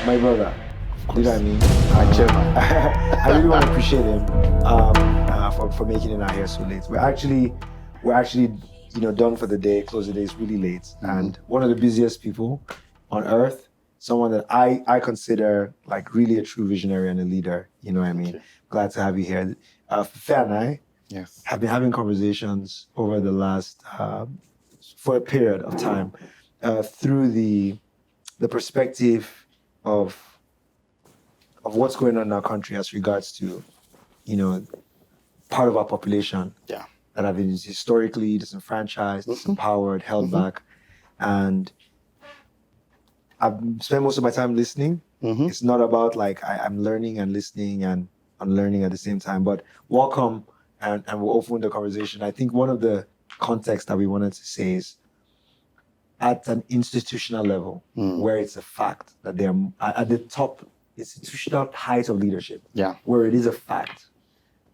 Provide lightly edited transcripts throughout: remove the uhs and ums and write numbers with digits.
my brother. You know what I mean? My chairman. I really want to appreciate him for making it out here so late. We're actually, done for the day. Close the day. It's really late, and one of the busiest people on earth. Someone that I consider like really a true visionary and a leader. You know what I mean? Okay. Glad to have you here. Fifehan and I have been having conversations over the last for a period of time through the perspective of what's going on in our country as regards to, part of our population that have been historically disenfranchised, disempowered, held back. And I've spent most of my time listening. It's not about like I'm learning and listening and unlearning at the same time, but welcome and we'll open the conversation. I think one of the contexts that we wanted to say is at an institutional level, where it's a fact that they're at the top institutional height of leadership, where it is a fact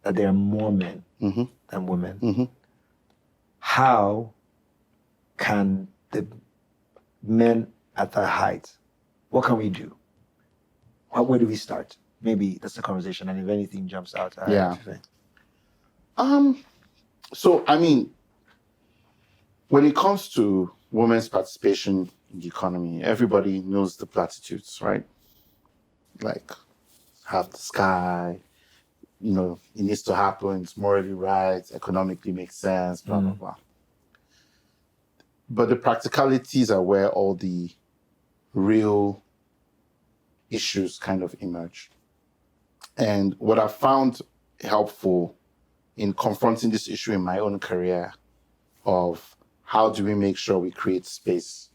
that there are more men than women. How can the men at that height, what can we do? Where do we start? Maybe that's the conversation, and if anything jumps out. So, I mean, when it comes to women's participation in the economy, everybody knows the platitudes, right? Like, half the sky, it needs to happen, it's morally right, economically makes sense, blah, blah, blah. But the practicalities are where all the real issues kind of emerge. And what I found helpful in confronting this issue in my own career of how do we make sure we create space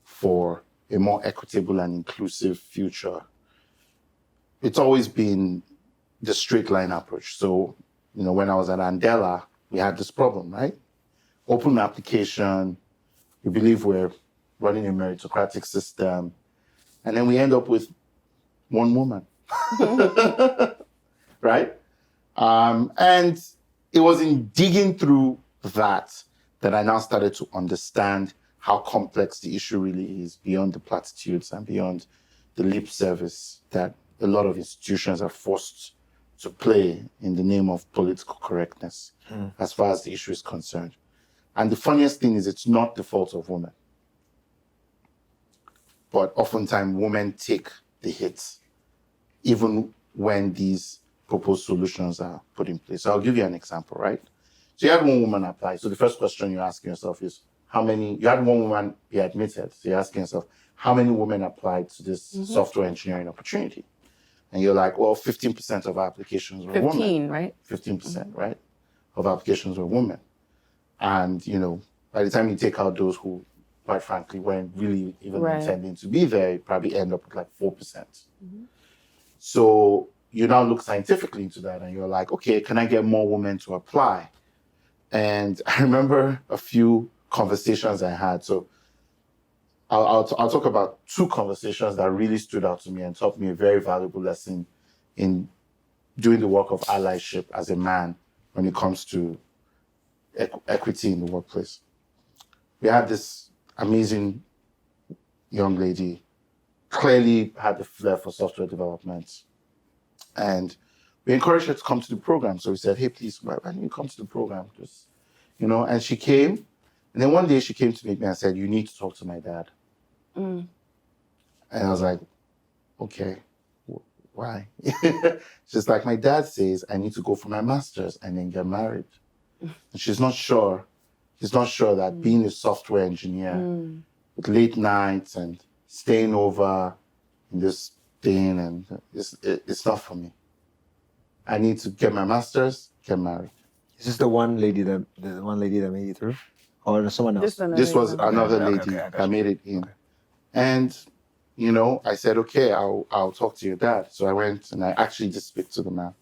for a more equitable and inclusive future, it's always been the straight line approach. So, when I was at Andela, we had this problem, right? Open application, we believe we're running a meritocratic system, and then we end up with one woman, right? And it was in digging through that I now started to understand how complex the issue really is beyond the platitudes and beyond the lip service that a lot of institutions are forced to play in the name of political correctness as far as the issue is concerned. And the funniest thing is it's not the fault of women. But oftentimes women take the hits, even when these proposed solutions are put in place. So I'll give you an example, right? So you had one woman apply. So the first question you're asking yourself is, you had one woman be admitted. So you're asking yourself, how many women applied to this software engineering opportunity? And you're like, well, 15% of our applications were women. 15, right? 15%, right? Of applications were women. And, by the time you take out those who, quite frankly, weren't really even intending to be there, you probably end up with like 4%. So you now look scientifically into that and you're like, okay, can I get more women to apply? And I remember a few conversations I had. So I'll talk about two conversations that really stood out to me and taught me a very valuable lesson in doing the work of allyship as a man when it comes to equity in the workplace. We had this amazing young lady, clearly had the flair for software development. And we encouraged her to come to the program. So we said, hey, please, why don't you come to the program? Just, and she came. And then one day she came to meet me and said, you need to talk to my dad. And I was like, okay, why? She's like, my dad says I need to go for my master's and then get married. And she's not sure that being a software engineer with late nights and staying over in this thing, and it's not for me. I need to get my master's, get married. Is this the one lady that made it through? Or someone else? This was another lady that made it in. Okay. And, I said, okay, I'll talk to your dad. So I went and I actually just spoke to the man.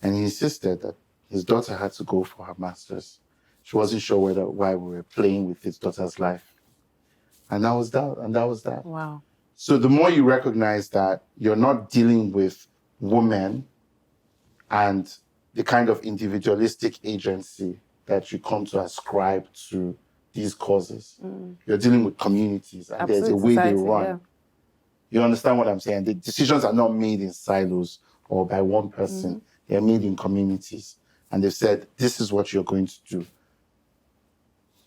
And he insisted that his daughter had to go for her master's. She wasn't sure why we were playing with his daughter's life. And that was that. Wow. So the more you recognize that you're not dealing with women and the kind of individualistic agency that you come to ascribe to these causes. You're dealing with communities and there's a way they run. You understand what I'm saying? The decisions are not made in silos or by one person. They're made in communities. And they've said, this is what you're going to do.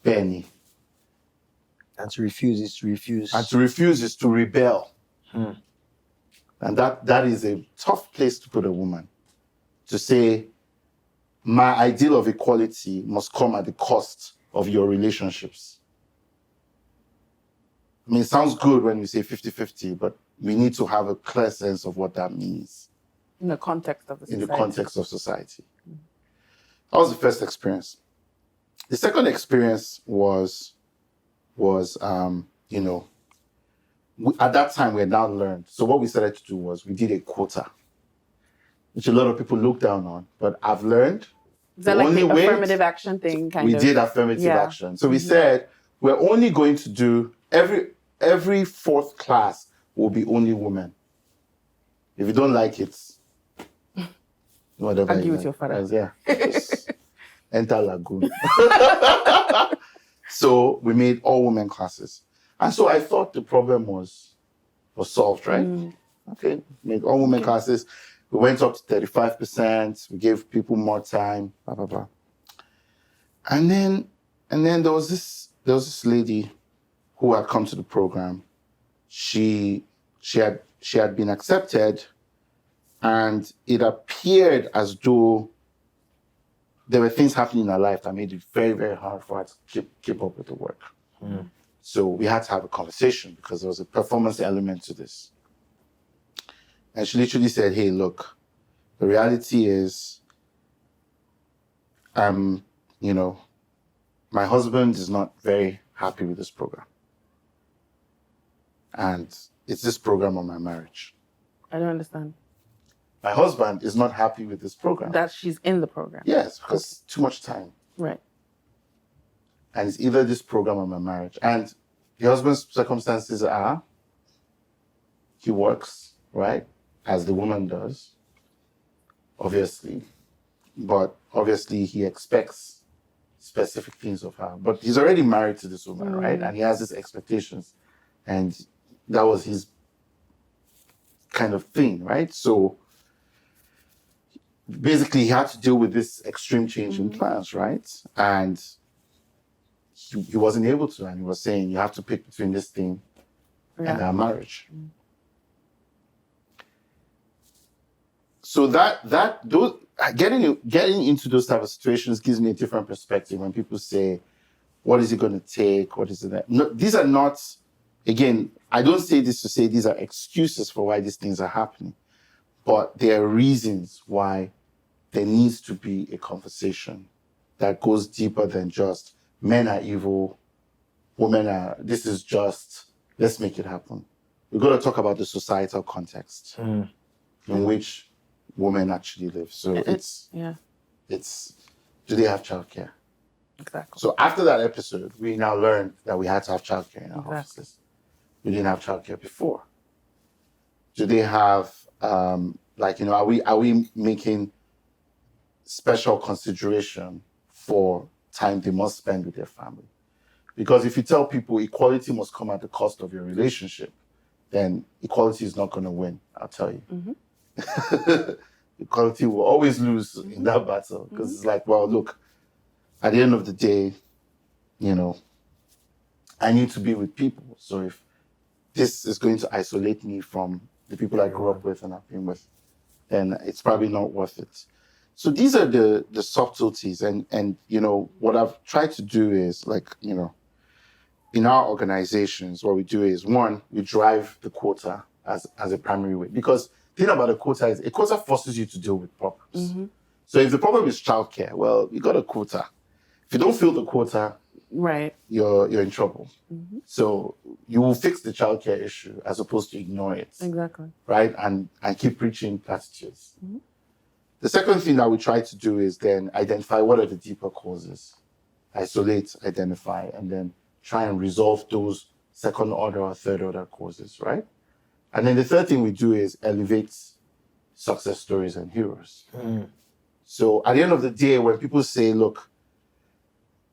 Benny. And to refuse is to refuse. And to refuse is to rebel. And that is a tough place to put a woman. To say, my ideal of equality must come at the cost of your relationships. I mean, it sounds good when you say 50-50, but we need to have a clear sense of what that means. In the context of the society. In the context of society. That was the first experience. The second experience was at that time we had now learned. So what we started to do was we did a quota, which a lot of people look down on, but I've learned. Is that like the affirmative action thing? We did affirmative action. So we said, we're only going to do, every fourth class will be only women. If you don't like it, whatever. Argue with your father. Yeah. Just enter Lagoon. So we made all women classes. And so I thought the problem was solved, right? Okay, made all women classes. We went up to 35%. We gave people more time, blah, blah, blah. And then there was this lady who had come to the program. She had been accepted, and it appeared as though there were things happening in her life that made it very, very hard for her to keep up with the work. So we had to have a conversation because there was a performance element to this. And she literally said, hey, look, the reality is, my husband is not very happy with this program. And it's this program on my marriage. I don't understand. My husband is not happy with this program. That she's in the program. Yes, because too much time. Right. And it's either this program or my marriage. And the husband's circumstances are, he works, right? As the woman does, obviously. But obviously he expects specific things of her. But he's already married to this woman, right? And he has his expectations. And that was his kind of thing, right? So basically he had to deal with this extreme change in plans, right? And he wasn't able to. And he was saying, you have to pick between this thing and our marriage. So those getting into those type of situations gives me a different perspective when people say, what is it going to take? What is it? No, these are not, again, I don't say this to say these are excuses for why these things are happening, but there are reasons why there needs to be a conversation that goes deeper than just men are evil, women are, this is just, let's make it happen. We've got to talk about the societal context in which women actually live. So it's, do they have childcare? Exactly. So after that episode, we now learned that we had to have childcare in our offices. We didn't have childcare before. Do they have, are we making special consideration for time they must spend with their family? Because if you tell people equality must come at the cost of your relationship, then equality is not going to win, I'll tell you. Equality will always lose in that battle because it's like, well, look, at the end of the day, I need to be with people. So if this is going to isolate me from the people I grew up with and I've been with, then it's probably not worth it. So these are the subtleties. And what I've tried to do is in our organizations, what we do is, one, we drive the quota as a primary way. Because the thing about a quota is a quota forces you to deal with problems. So if the problem is childcare, well, you got a quota. If you don't fill the quota, right, you're in trouble. So you will fix the childcare issue as opposed to ignore it. Exactly. Right? And keep preaching platitudes. The second thing that we try to do is then identify what are the deeper causes. Isolate, identify, and then try and resolve those second order or third order causes, right? And then the third thing we do is elevate success stories and heroes. So at the end of the day, when people say, look,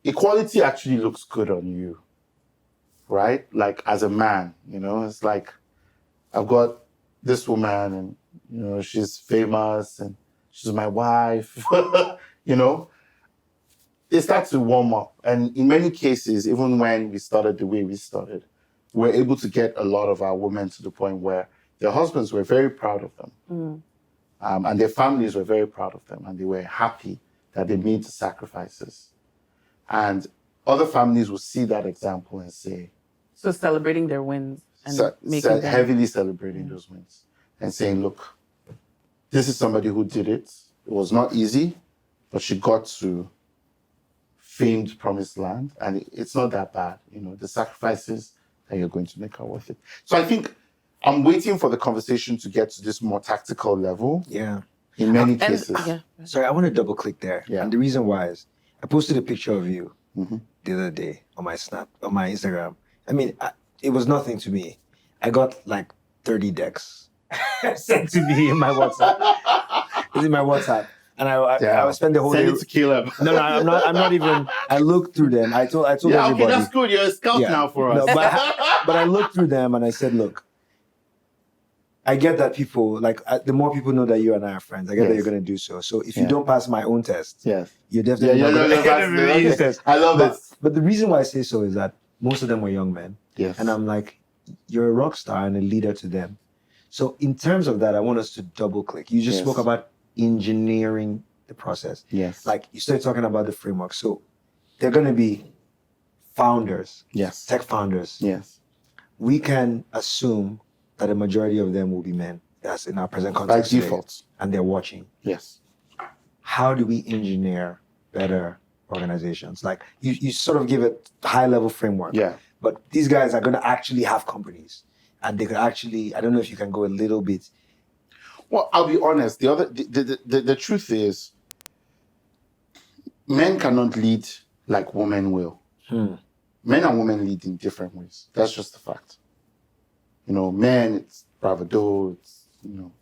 equality actually looks good on you, right? Like as a man, it's like I've got this woman and, you know, she's famous and she's my wife, you know, it starts to warm up. And in many cases, even when we started the way we started, we were able to get a lot of our women to the point where their husbands were very proud of them. And their families were very proud of them. And they were happy that they made the sacrifices. And other families will see that example and say... So celebrating their wins and heavily celebrating those wins and saying, look, this is somebody who did it. It was not easy, but she got to famed promised land, and it's not that bad. You know, the sacrifices that you're going to make are worth it. So I think I'm waiting for the conversation to get to this more tactical level. Yeah. In many cases. Sorry, I want to double click there. Yeah. And the reason why is I posted a picture of you the other day on my Instagram. I mean, it was nothing to me. I got like 30 decks sent to me in my WhatsApp. It's in my WhatsApp. And I would spend the whole day. Send it to Caleb. No, I'm not even. I looked through them. I told everybody. Okay, that's good. You're a scout now for us. No, but I looked through them and I said, look, I get that people, like, the more people know that you and I are friends, I get that you're going to do so. So if you don't pass my own test, you're definitely not going to pass the test. I love it. But the reason why I say so is that most of them were young men. Yes. And I'm like, you're a rock star and a leader to them. So in terms of that, I want us to double click. You just spoke about engineering the process. Yes. Like you started talking about the framework. So they're going to be founders. Yes. Tech founders. Yes. We can assume that a majority of them will be men. That's in our present context. By default. And they're watching. Yes. How do we engineer better organizations? Like you sort of give a high level framework. Yeah. But these guys are going to actually have companies. And they could actually, I don't know if you can go a little bit. Well, I'll be honest. The truth is, men cannot lead like women will. Men and women lead in different ways. That's just the fact. You know, men, it's bravado, it's, you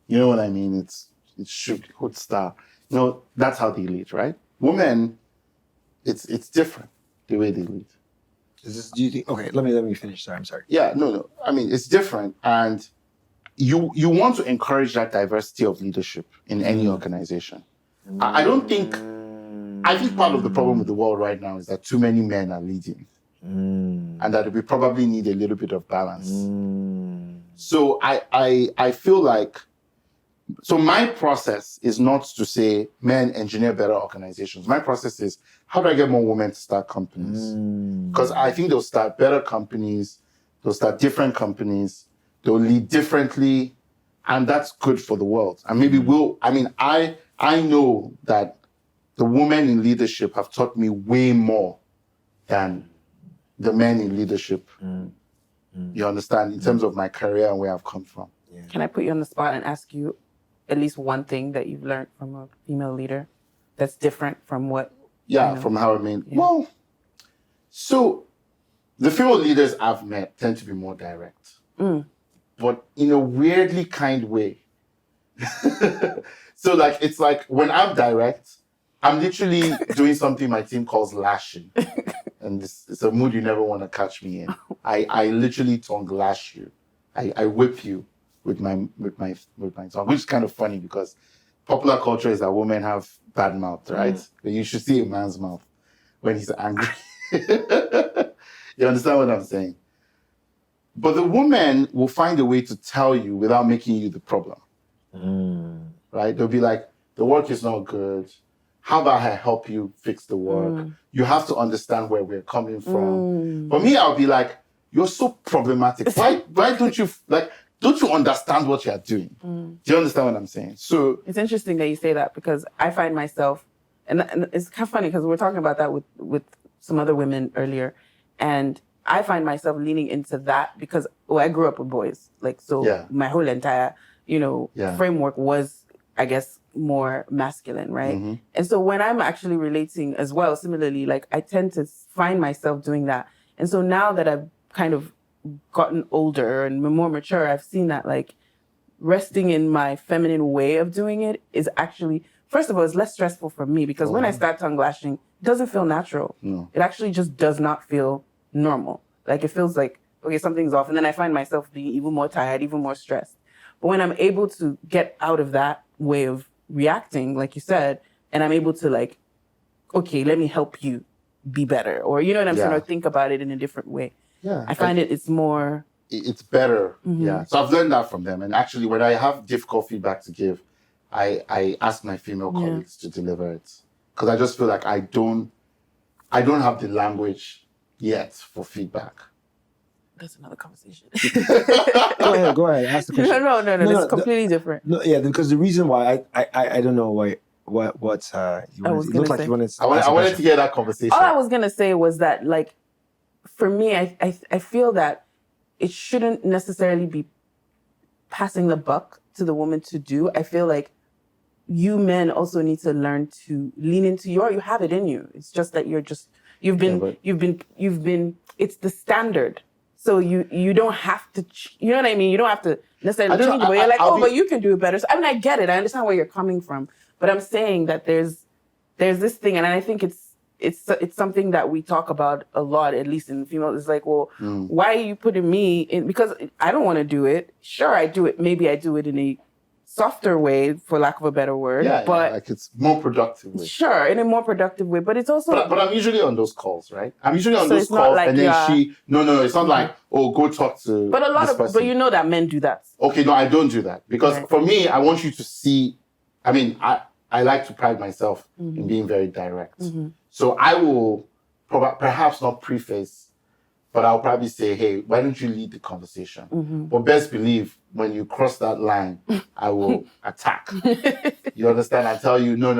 know what I mean? It's shoot, good style. You know, that's how they lead, right? Women, it's different, the way they lead. Do you think, okay, let me finish. Sorry, I'm sorry. Yeah, no. I mean, it's different. And you want to encourage that diversity of leadership in any organization. I think part of the problem with the world right now is that too many men are leading. And that we probably need a little bit of balance. So I feel like, so my process is not to say men engineer better organizations. My process is, how do I get more women to start companies? Because I think they'll start better companies, they'll start different companies, they'll lead differently, and that's good for the world. And maybe I know that the women in leadership have taught me way more than the men in leadership. You understand? In terms of my career and where I've come from. Yeah. Can I put you on the spot and ask you at least one thing that you've learned from a female leader that's different from what... from how I mean. Yeah. Well, so the female leaders I've met tend to be more direct. But in a weirdly kind way. So like, it's like when I'm direct, I'm literally doing something my team calls lashing. And it's a mood you never want to catch me in. I literally tongue lash you. I whip you with my tongue, which is kind of funny because popular culture is that women have bad mouth, right? But you should see a man's mouth when he's angry. You understand what I'm saying? But the woman will find a way to tell you without making you the problem. Right? They'll be like, the work is not good. How about I help you fix the work? You have to understand where we're coming from. For me, I'll be like, you're so problematic. Why don't you understand what you're doing? Do you understand what I'm saying? So it's interesting that you say that because I find myself, and it's kind of funny because we were talking about that with some other women earlier, and I find myself leaning into that because I grew up with boys, my whole entire framework was, I guess, more masculine, right? And so when I'm actually relating as well, similarly, like I tend to find myself doing that. And so now that I've kind of gotten older and more mature, I've seen that like resting in my feminine way of doing it is actually, first of all, it's less stressful for me because when I start tongue lashing, it doesn't feel natural. No. It actually just does not feel normal. Like it feels like, okay, something's off. And then I find myself being even more tired, even more stressed. But when I'm able to get out of that way of reacting, like you said, and I'm able to like, okay, let me help you be better. Or, you know what I'm saying? Or think about it in a different way. Yeah. I find it's more... It's better. Yeah. So I've learned that from them. And actually, when I have difficult feedback to give, I ask my female colleagues to deliver it. Because I just feel like I don't have the language yet for feedback. That's another conversation. Go ahead. Ask the question. No. It's completely different. No, yeah, because the reason why I don't know why what you wanted. It looked like you wanted. I wanted to hear that conversation. All I was gonna say was that, like, for me, I feel that it shouldn't necessarily be passing the buck to the woman to do. I feel like you men also need to learn to lean into you have it in you. It's just that you've been. It's the standard. So you don't have to, you know what I mean? You don't have to necessarily change it, but you're like, but you can do it better. So, I mean, I get it. I understand where you're coming from. But I'm saying that there's this thing, and I think it's something that we talk about a lot, at least in female. It's like, well, why are you putting me in? Because I don't want to do it. Sure, I do it. Maybe I do it in a softer way, for lack of a better word. But like it's more productive way. Sure, in a more productive way. But it's also... But I'm usually on those calls, right? I'm usually on those calls, like, and then No, it's not like, go talk to But a lot of... person. But you know that men do that. Okay, no, I don't do that. Because for me, I want you to see... I mean, I like to pride myself in being very direct. So I will perhaps not preface, but I'll probably say, hey, why don't you lead the conversation? But best believe, when you cross that line, I will attack. You understand? I tell you, no,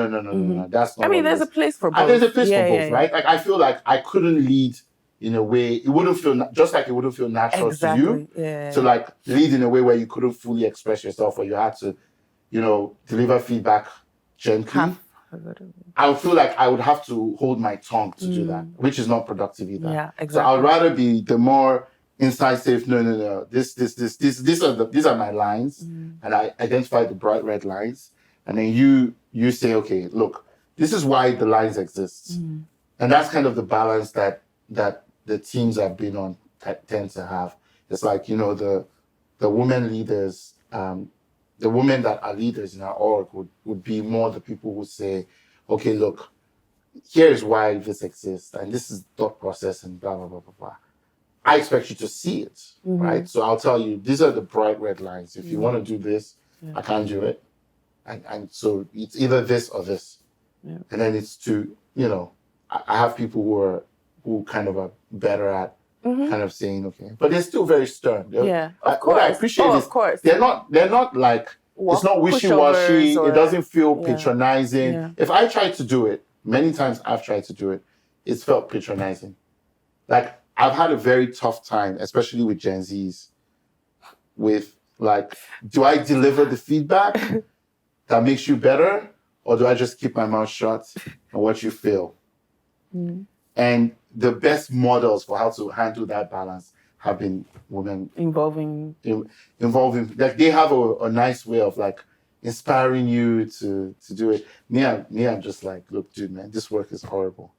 that's not. I mean, there's a place for both. And there's a place for both, right? Like, I feel like I couldn't lead in a way, it wouldn't feel, just like it wouldn't feel natural to you, to like lead in a way where you couldn't fully express yourself, or you had to, deliver feedback gently. I would feel like I would have to hold my tongue to do that, which is not productive either. Yeah, exactly. So I would rather be the more incisive. No. These are my lines, and I identify the bright red lines, and then you say, okay, look, this is why the lines exist, and that's kind of the balance that the teams I've been on tend to have. It's like the women leaders. The women that are leaders in our org would be more the people who say, okay, look, here's why this exists, and this is thought process, and blah, blah, blah, blah, blah. I expect you to see it, right? So I'll tell you, these are the bright red lines. If you want to do this, I can't do it. And so it's either this or this. Yeah. And then it's I have people who kind of are better at kind of saying, okay, but they're still very stern. Of course. What I appreciate is, of course. They're not like, it's not wishy-washy. It doesn't feel patronizing. Yeah. If I try to do it, many times I've tried to do it, it's felt patronizing. Like, I've had a very tough time, especially with Gen Zs, with like, do I deliver the feedback that makes you better, or do I just keep my mouth shut and watch you fail? And the best models for how to handle that balance have been women involving. Like, they have a nice way of like inspiring you to do it. Me, I'm just like, look, dude, man, this work is horrible.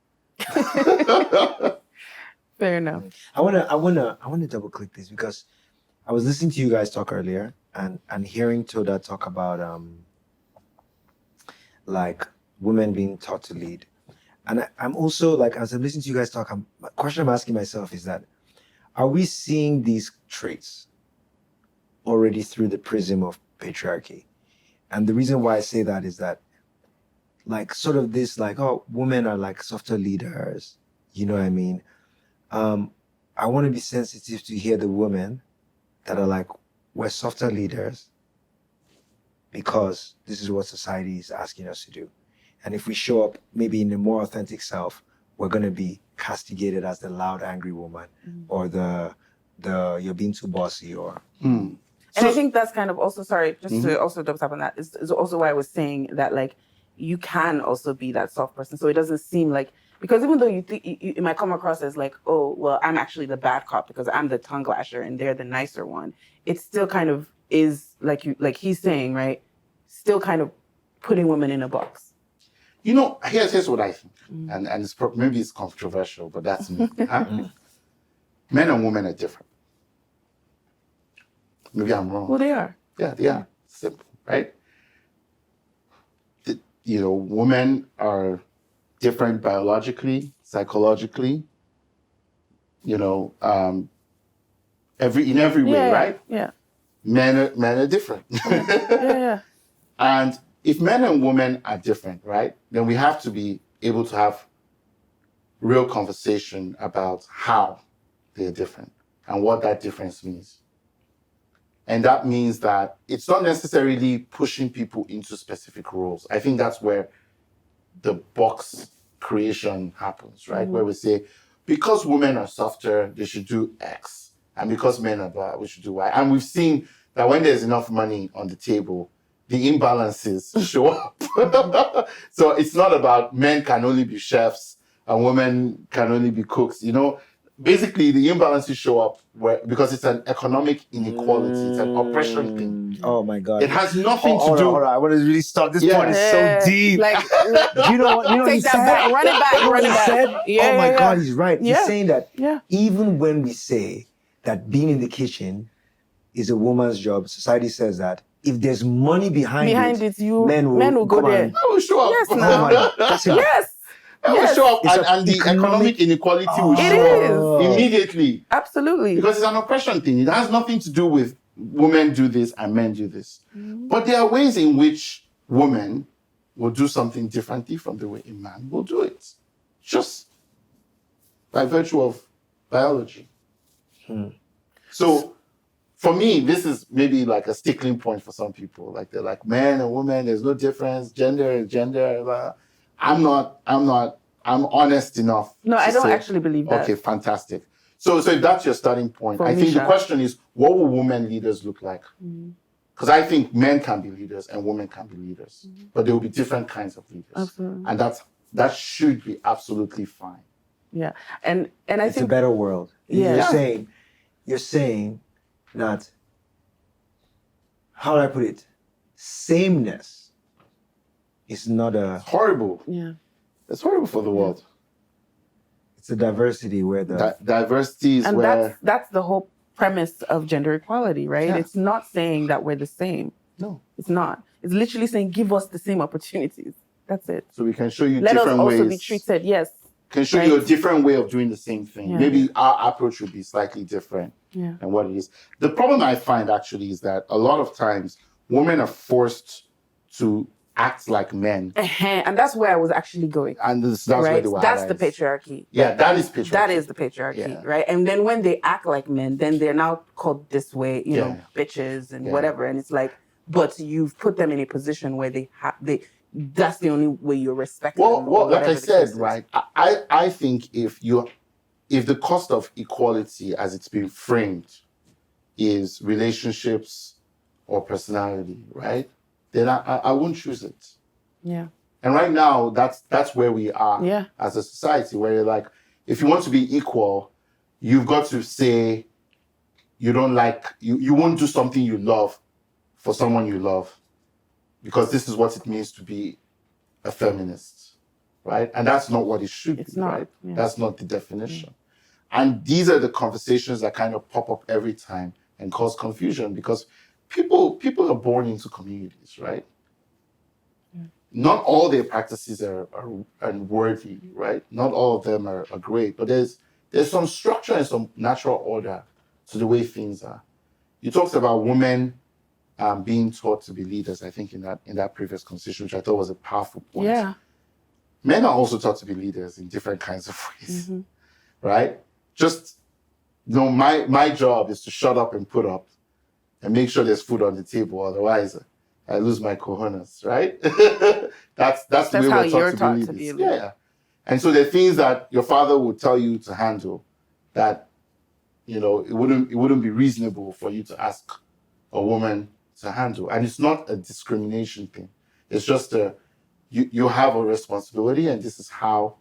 Fair enough. I wanna double click this, because I was listening to you guys talk earlier and hearing Toda talk about like women being taught to lead. And I'm also like, as I'm listening to you guys talk, the question I'm asking myself is that, are we seeing these traits already through the prism of patriarchy? And the reason why I say that is that, like, sort of this, like, oh, women are like softer leaders, you know what I mean? I want to be sensitive to hear the women that are like, we're softer leaders because this is what society is asking us to do. And if we show up maybe in a more authentic self, we're going to be castigated as the loud, angry woman, or the you're being too bossy, or... And I think that's kind of also, sorry, just to also double tap on that, is also why I was saying that, like, you can also be that soft person. So it doesn't seem like, because even though you think it might come across as like, oh, well, I'm actually the bad cop because I'm the tongue lasher and they're the nicer one. It still kind of is like he's saying, right? Still kind of putting women in a box. Here's what I think, and maybe it's controversial, but that's me. Men and women are different. Maybe I'm wrong. Well, they are. Yeah, they are. Simple, right? Women are different biologically, psychologically, in every way, right? Yeah. Men are different. Yeah. And if men and women are different, right, then we have to be able to have real conversation about how they're different and what that difference means. And that means that it's not necessarily pushing people into specific roles. I think that's where the box creation happens, right? Where we say, because women are softer, they should do X. And because men are blah, we should do Y. And we've seen that when there's enough money on the table, the imbalances show up. So it's not about men can only be chefs and women can only be cooks. Basically the imbalances show up because it's an economic inequality. It's an oppression thing. Oh my God. It has nothing to do. Hold on. I want to really stop. This point is so deep. Like, you know what take he that said? back. Run it back. You know what Run it he back. said? Yeah, Oh my yeah, God, he's right. yeah. He's saying that Yeah. even when we say that being in the kitchen is a woman's job, society says that if there's money behind it, men will go come there. and- That will show up. Yes, Oh now. my, that's it. Yes. That will show up, It's and the economic inequality will It show up is. immediately. Absolutely. Because it's an oppression thing. It has nothing to do with women do this and men do this. But there are ways in which women will do something differently from the way a man will do it. Just by virtue of biology. So for me, this is maybe like a stickling point for some people. Like they're like, man and woman, there's no difference. Gender is gender. Blah. I'm honest enough. No, to I don't say, actually believe that. Okay, fantastic. So if that's your starting point, I think the question is, what will women leaders look like? Because I think men can be leaders and women can be leaders, but there will be different kinds of leaders. Absolutely. And that should be absolutely fine. Yeah. And I It's think a better world. Yeah. You're saying that, how do I put it? Sameness is not a... Horrible. Yeah. It's horrible for the world. It's a diversity where the... Diversity is And where... that's the whole premise of gender equality, right? Yeah. It's not saying that we're the same. No. It's not. It's literally saying give us the same opportunities. That's it. So we can show you Let us different also ways. be treated, yes. Can show you a different way of doing the same thing. Yeah. Maybe our approach would be slightly different than what it is. The problem I find actually is that a lot of times women are forced to act like men. And that's where I was actually going. And that's right? where the That's wahada the is. patriarchy. Yeah, that is patriarchy. That is the patriarchy, right? And then when they act like men, then they're now called this way, you know, bitches and whatever. And it's like, but you've put them in a position where that's the only way you respect them. Well, like I said, right? I think if the cost of equality as it's been framed is relationships or personality, right? Then I won't choose it. Yeah. And right now, that's where we are as a society, where you're like, if you want to be equal, you've got to say you don't like, you won't do something you love for someone you love, because this is what it means to be a feminist, right? And that's not what it should be, right? Yeah. That's not the definition. And these are the conversations that kind of pop up every time and cause confusion, because people are born into communities, right? Not all their practices are worthy, right? Not all of them are great, but there's some structure and some natural order to the way things are. You talked about women being taught to be leaders, I think, in that previous conversation, which I thought was a powerful point. Yeah. Men are also taught to be leaders in different kinds of ways, right? Just, my job is to shut up and put up and make sure there's food on the table. Otherwise, I lose my cojones, right? That's the way we're taught to be leaders. Yeah. And so there are things that your father would tell you to handle that, it wouldn't be reasonable for you to ask a woman to handle. And it's not a discrimination thing. It's just you have a responsibility, and this is how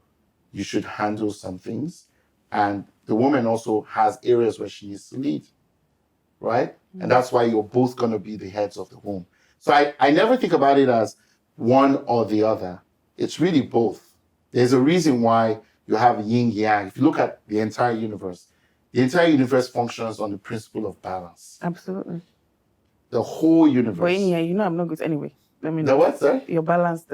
you should handle some things. And the woman also has areas where she needs to lead, right? And that's why you're both going to be the heads of the home. So I never think about it as one or the other. It's really both. There's a reason why you have yin yang. If you look at the entire universe functions on the principle of balance. Absolutely. the whole universe. But in here, you know, I'm not good anyway. Let me know. The what, sir? Your balance,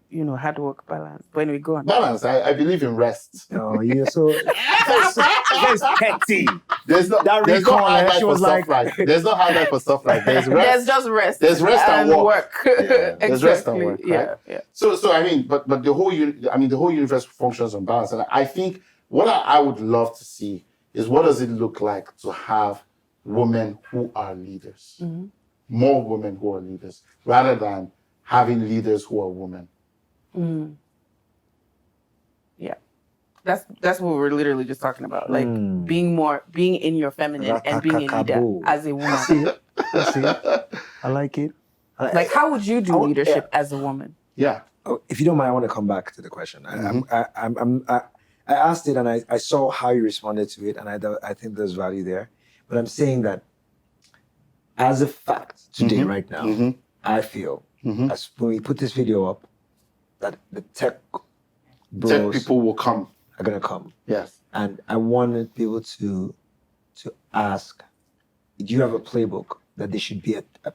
you know, hard work balance. But anyway, go on. Balance. I believe in rest. Oh, you're so that's petty. There's no That there's no recall, hard life she for was stuff like- like there's no hard life for stuff like there's rest. There's just rest. There's rest and work. Yeah. There's rest and work, right? Yeah. So I mean, but the whole the whole universe functions on balance, and I think what I would love to see is what does it look like to have women who are leaders, more women who are leaders, rather than having leaders who are women. Yeah. That's what we're literally just talking about. Like being in your feminine and being a leader as a woman. See, I like it. Like, how would you do leadership as a woman? Yeah. Oh, if you don't mind, I want to come back to the question. I asked it and I saw how you responded to it, and I think there's value there. But I'm saying that as a fact today, right now, I feel as when we put this video up, that the tech bros People will come. are gonna come. Yes. And I wanted people to ask, do you have a playbook that they should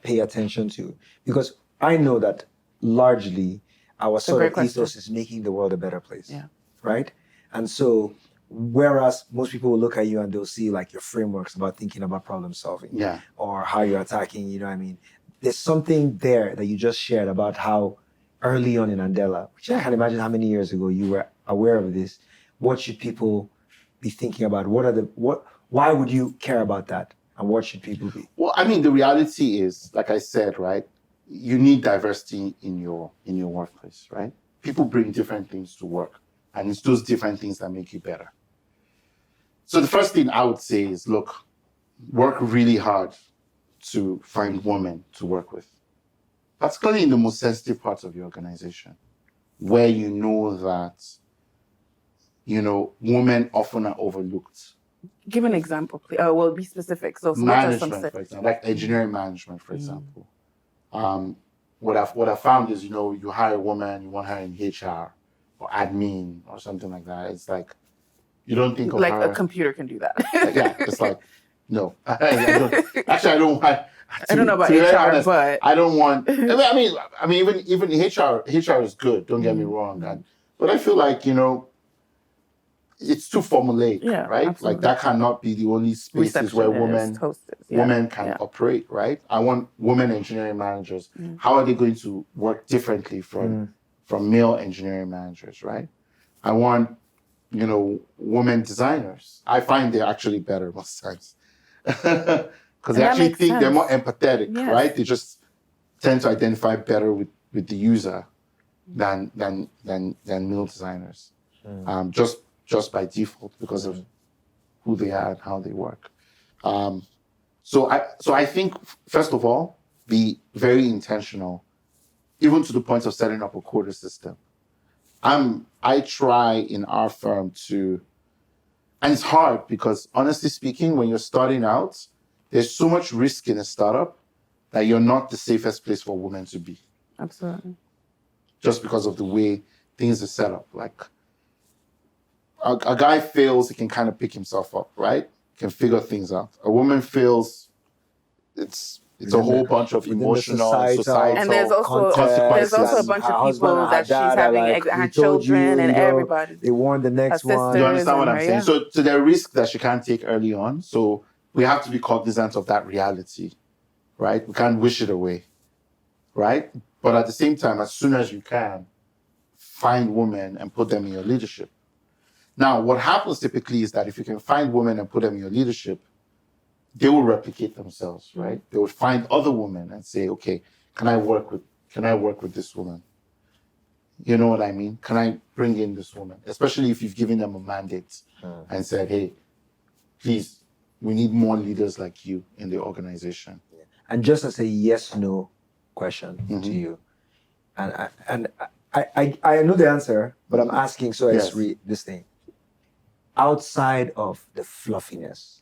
pay attention to? Because I know that largely our sort of ethos is making the world a better place. Yeah. Right? And so whereas most people will look at you and they'll see like your frameworks about thinking about problem solving. Yeah. Or how you're attacking, you know what I mean? There's something there that you just shared about how early on in Andela, which I can imagine how many years ago you were aware of this. What should people be thinking about? Why would you care about that? And what should people be? Well, I mean, the reality is, like I said, right? You need diversity in your workplace, right? People bring different things to work, and it's those different things that make you better. So the first thing I would say is, look, work really hard to find women to work with, particularly in the most sensitive parts of your organization, where you know that, women often are overlooked. Give an example, please. Well, be specific. So Management, for example, like engineering management, for example. What I found is, you hire a woman, you want her in HR or admin or something like that. It's like, you don't think of like her. A computer can do that. Yeah, it's like, no. I don't want. I don't know about HR, but I don't want. I mean, even HR is good. Don't get me wrong, but I feel like it's too formulaic, right? Absolutely. Like that cannot be the only spaces where women can operate, right? I want women engineering managers. How are they going to work differently from male engineering managers, right? I want, women designers. I find they're actually better most times. Because they actually think they're more empathetic, right? They just tend to identify better with the user than male designers. Just by default because of who they are and how they work. So I think, first of all, be very intentional, even to the point of setting up a quota system. I try in our firm to, and it's hard because honestly speaking, when you're starting out, there's so much risk in a startup that you're not the safest place for women to be. Absolutely. Just because of the way things are set up. Like, a guy fails, he can kind of pick himself up, right? Can figure things out. A woman fails, it's a whole bunch of emotional, societal and there's also a bunch of people that she's having her children and everybody. They want the next one. You understand what I'm saying? So there are risks that she can't take early on. So we have to be cognizant of that reality, right? We can't wish it away, right? But at the same time, as soon as you can, find women and put them in your leadership. Now, what happens typically is that if you can find women and put them in your leadership, they will replicate themselves, right? They will find other women and say, okay, can I work with this woman? You know what I mean? Can I bring in this woman? Especially if you've given them a mandate and said, hey, please, we need more leaders like you in the organization. And just as a yes/no question to you, and I know the answer, but I'm asking so I just read this thing. Outside of the fluffiness,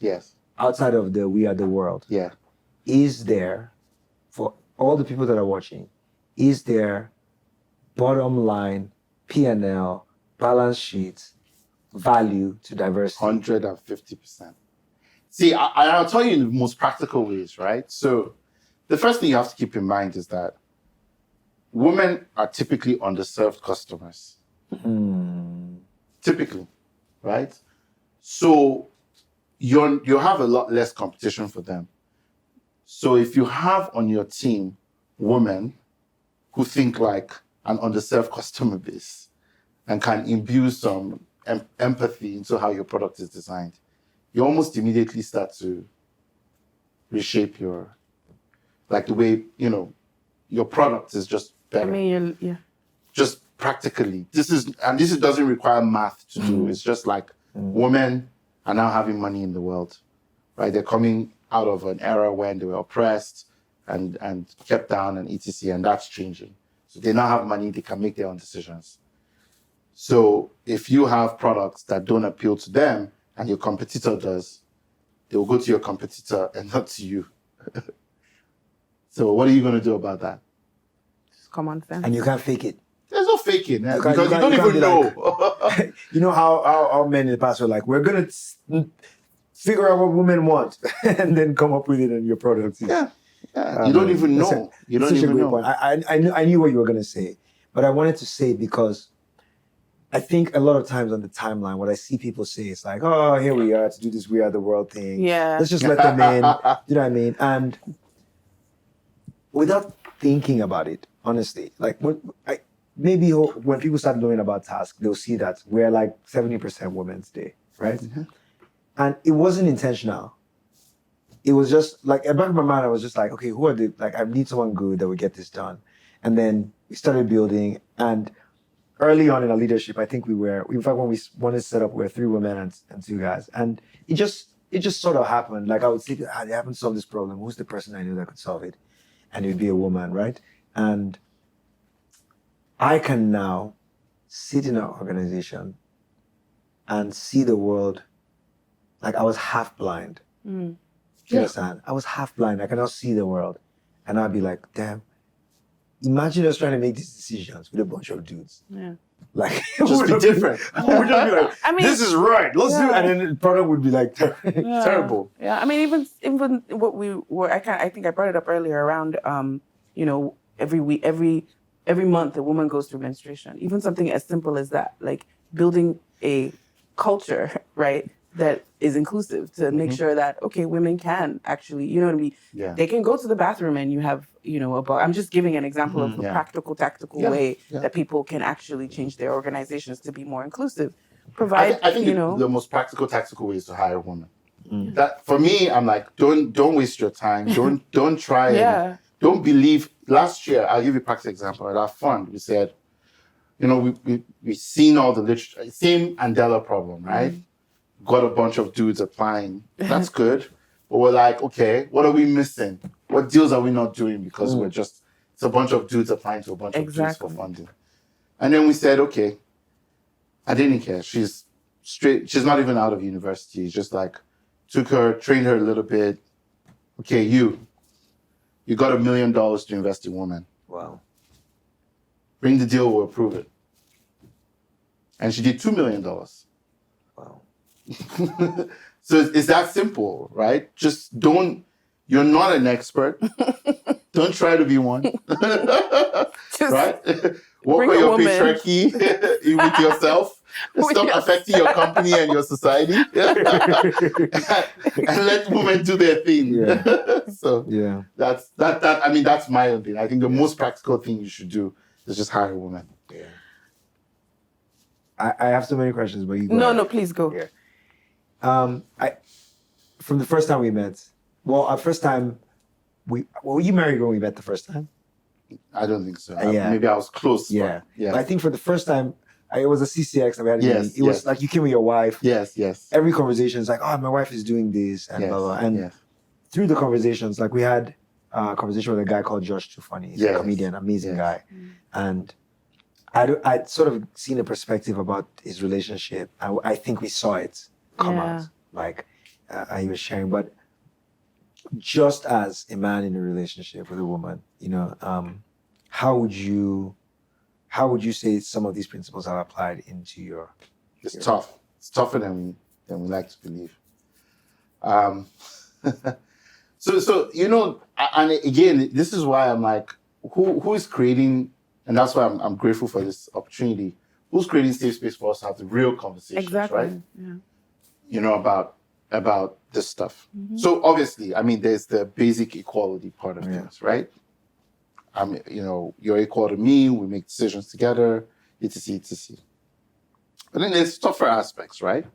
outside of the we are the world, is there, for all the people that are watching, is there bottom line, P&L, balance sheets, value to diversity? 150%. See, I'll tell you in the most practical ways, right? So the first thing you have to keep in mind is that women are typically underserved customers. Typically, right? So you have a lot less competition for them. So if you have on your team women who think like an underserved customer base and can imbue some empathy into how your product is designed, you almost immediately start to reshape your, like the way, your product is just better. I mean, Just practically. This doesn't require math to do. It's just like women are now having money in the world, right? They're coming out of an era when they were oppressed and kept down and etc. And that's changing. So they now have money, they can make their own decisions. So if you have products that don't appeal to them and your competitor does, they will go to your competitor and not to you. So what are you going to do about that? Just common sense. And you can't fake it. There's no faking, because you don't even know. Like, you know how men in the past were like, we're going to figure out what women want and then come up with it in your product. Yeah. You don't even know. You don't even know. Point. I knew what you were going to say, but I wanted to say it because I think a lot of times on the timeline, what I see people say is like, oh, here we are to do this We Are the World thing. Yeah. Let's just let them in. You know what I mean? And without thinking about it, honestly, like maybe when people start knowing about Task, they'll see that we're like 70% Women's Day, right? Mm-hmm. And it wasn't intentional. It was just like, in the back of my mind, I was just like, okay, who are the, like, I need someone good that will get this done. And then we started building, and early on in our leadership, I think in fact, when we wanted to set up, we were 3 women and 2 guys. And it just sort of happened. Like I would say, they haven't solved this problem. Who's the person I knew that could solve it? And it would be a woman, right? And I can now sit in an organization and see the world like I was half blind. Do you understand? I was half blind. I can now see the world. And I'd be like, damn, imagine us trying to make these decisions with a bunch of dudes. Yeah. Like, just be different. We'd just be like, I mean, this is right. Let's do it. And then the product would be like terrible. Yeah. I mean, even what we were, I think I brought it up earlier around, every week, every month a woman goes through menstruation. Even something as simple as that, like building a culture, right, that is inclusive to make sure that, okay, women can actually, you know what I mean? Yeah. They can go to the bathroom and you have, I'm just giving an example of a practical, tactical way that people can actually change their organizations to be more inclusive. I think the most practical, tactical way is to hire a woman. That for me, I'm like, don't waste your time. Don't try. Yeah. Don't believe. Last year, I'll give you a practical example. At our fund, we said, we've seen all the literature, same Andela problem, right? Got a bunch of dudes applying. That's good. But we're like, okay, what are we missing? What deals are we not doing? Because it's a bunch of dudes applying to a bunch of dudes for funding. And then we said, okay, I didn't care. She's she's not even out of university. It's just like, took her, trained her a little bit. Okay, you got $1 million to invest in women. Wow. Bring the deal, we'll approve it. And she did $2 million. Wow. So it's that simple, right? Just you're not an expert. Don't try to be one. Right? Work on your patriarchy with yourself. Stop affecting your company and your society. And let women do their thing. Yeah. So that's my opinion. I think the most practical thing you should do is just hire a woman. Yeah. I have so many questions, but you go. No, please go. Yeah. From the first time we met, our first time, were you married when we met the first time? I don't think so. Maybe I was close. Yeah. But I think for the first time, it was a CCX that we had. It was like you came with your wife. Yes. Every conversation is like, oh, my wife is doing this and blah, blah. And through the conversations, like we had a conversation with a guy called Josh Too Funny. He's a comedian, amazing guy. And I'd sort of seen a perspective about his relationship. I think we saw it come out, like he was sharing. But just as a man in a relationship with a woman, how would you say some of these principles have applied into your? It's tough. It's tougher than we like to believe. So and again, this is why I'm like, who is creating, and that's why I'm grateful for this opportunity. Who's creating safe space for us to have the real conversations, right? Yeah. You know, about this stuff. So obviously, I mean, there's the basic equality part of things, right? You know, you're equal to me. We make decisions together, etc., etc. But then there's tougher aspects, right?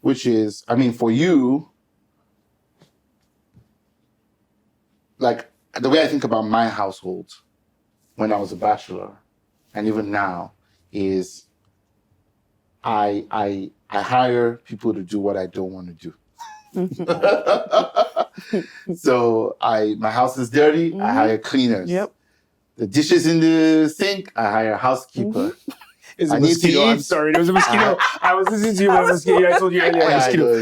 Which is, I mean, for you, like the way I think about my household when I was a bachelor, and even now, is I hire people to do what I don't want to do. So my house is dirty, I hire cleaners. Yep. The dishes in the sink, I hire a housekeeper. It's I a need to mosquito. I'm eat. sorry, there was a mosquito. I was listening to you about mosquito. I told you earlier. Yeah, Mosquito. I know,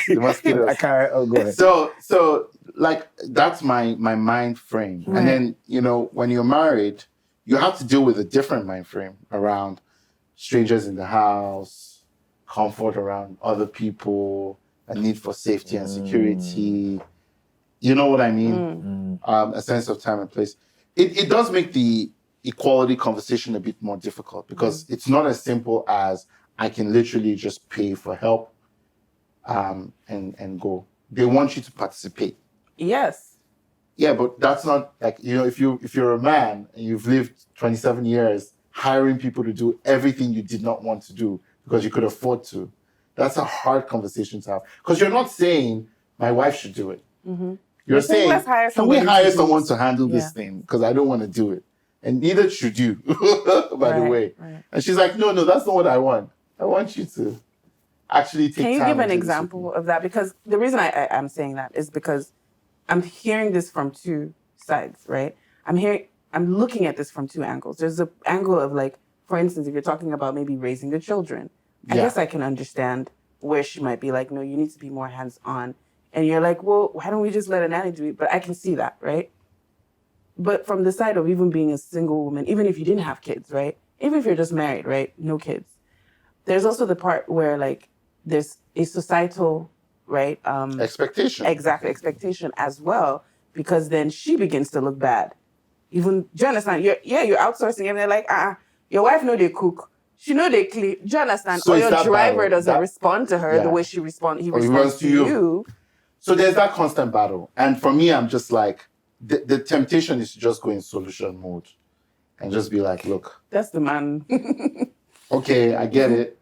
the mosquitoes. I can't. Oh, go ahead. So like that's my mind frame. Right. And then, you know, when you're married, you have to deal with a different mind frame around strangers in the house, comfort around other people, a need for safety and security. You know what I mean? A sense of time and place. It does make the equality conversation a bit more difficult because it's not as simple as I can literally just pay for help and go. They want you to participate. Yes. Yeah, but that's not like, you know, if you're a man and you've lived 27 years hiring people to do everything you did not want to do because you could afford to, that's a hard conversation to have. Because you're not saying my wife should do it. You're saying, let's hire can we somebody hire to someone to handle this thing? Because I don't want to do it. And neither should you, by the way. Right. And she's like, no, that's not what I want. I want you to actually take time. Can you give and an do this example with me. of that? Because the reason I'm saying that is because I'm hearing this from two sides, right? I'm looking at this from two angles. There's an angle of like, for instance, if you're talking about maybe raising the children, I guess I can understand where she might be like, no, you need to be more hands-on. And you're like, well, why don't we just let a nanny do it? But I can see that, right? But from the side of even being a single woman, even if you didn't have kids, right? Even if you're just married, right? No kids. There's also the part where like there's a societal, right? Expectation. Exactly, expectation as well, because then she begins to look bad. Even, do you understand? You're outsourcing and they're like, your wife know they cook. She know they clean. Do you understand? So or it's your that driver battle. doesn't respond to her the way he responds to you. So there's that constant battle. And for me, I'm just like, the temptation is to just go in solution mode and just be like, look. That's the man. Okay, I get it.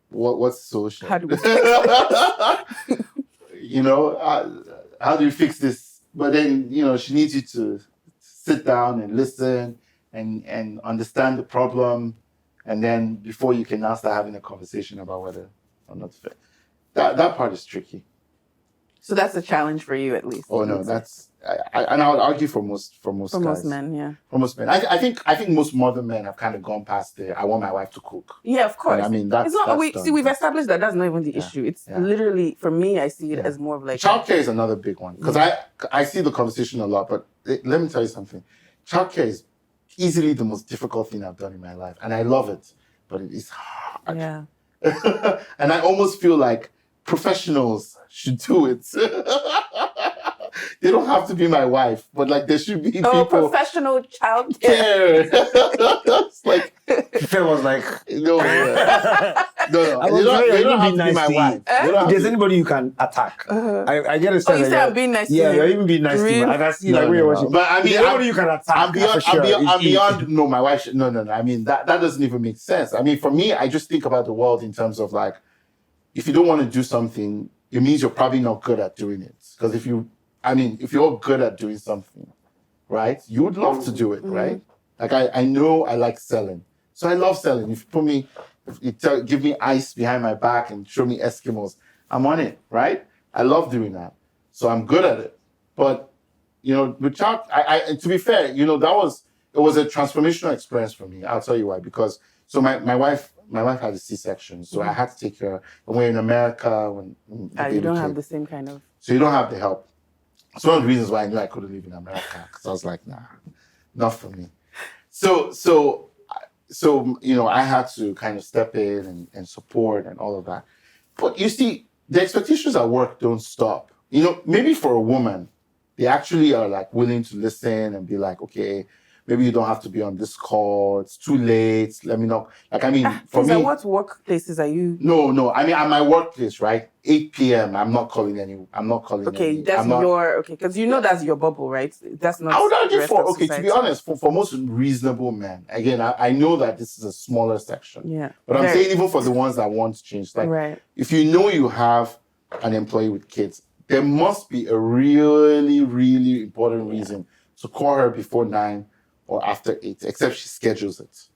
What's the solution? How do we fix it? You know, how do you fix this? But then, you know, she needs you to sit down and listen and understand the problem. And then before you can now start having a conversation about whether or not fair. That part is tricky. So that's a challenge for you, at least. Oh no, that's and I would argue for most guys. Most men, yeah. For most men, I think most modern men have kind of gone past the I want my wife to cook. Yeah, of course. And I mean that's we've established that that's not even the issue. It's literally, for me, I see it as more of like childcare is another big one because I see the conversation a lot. But let me tell you something, childcare is easily the most difficult thing I've done in my life, and I love it, but it is hard. Yeah. And I almost feel like professionals should do it. They don't have to be my wife, but like there should be people. Professional child care. It's like Fifehan was like, no. They don't have to be my wife. If there's anybody you can attack, I get a sense. You say I'm being nice to you? Yeah, you're even being nice to me. I can see like when you're watching. But I mean, anybody you can attack. I'm beyond. No, my wife. No. I mean, that doesn't even make sense. I mean, for me, I just think about the world in terms of like, if you don't want to do something, it means you're probably not good at doing it. Because if you're good at doing something, right, you would love to do it, right? Like I know I like selling. So I love selling. If you give me ice behind my back and show me Eskimos, I'm on it, right? I love doing that. So I'm good at it. But, you know, with child, to be fair, you know, it was a transformational experience for me. I'll tell you why. Because, so my wife had a C-section, so I had to take care. And we're in America. When you don't have the same kind of... So you don't have the help. It's one of the reasons why I knew I couldn't live in America, because I was like, nah, not for me. So you know, I had to kind of step in and support and all of that. But you see, the expectations at work don't stop. You know, maybe for a woman, They actually are like willing to listen and be like, okay, maybe you don't have to be on this call. It's too late. Let me know. Like, I mean, for me. What workplaces are you? No. I mean, at my workplace, right? 8 p.m. I'm not calling any. Okay, because you know that's your bubble, right? That's not. I would argue the rest for, of okay, society. to be honest, for most reasonable men, again, I know that this is a smaller section. Yeah. But I'm saying even for the ones that want to change, like, right. if you know you have an employee with kids, there must be a really, really important reason to call her before 9 or after 8, except she schedules it.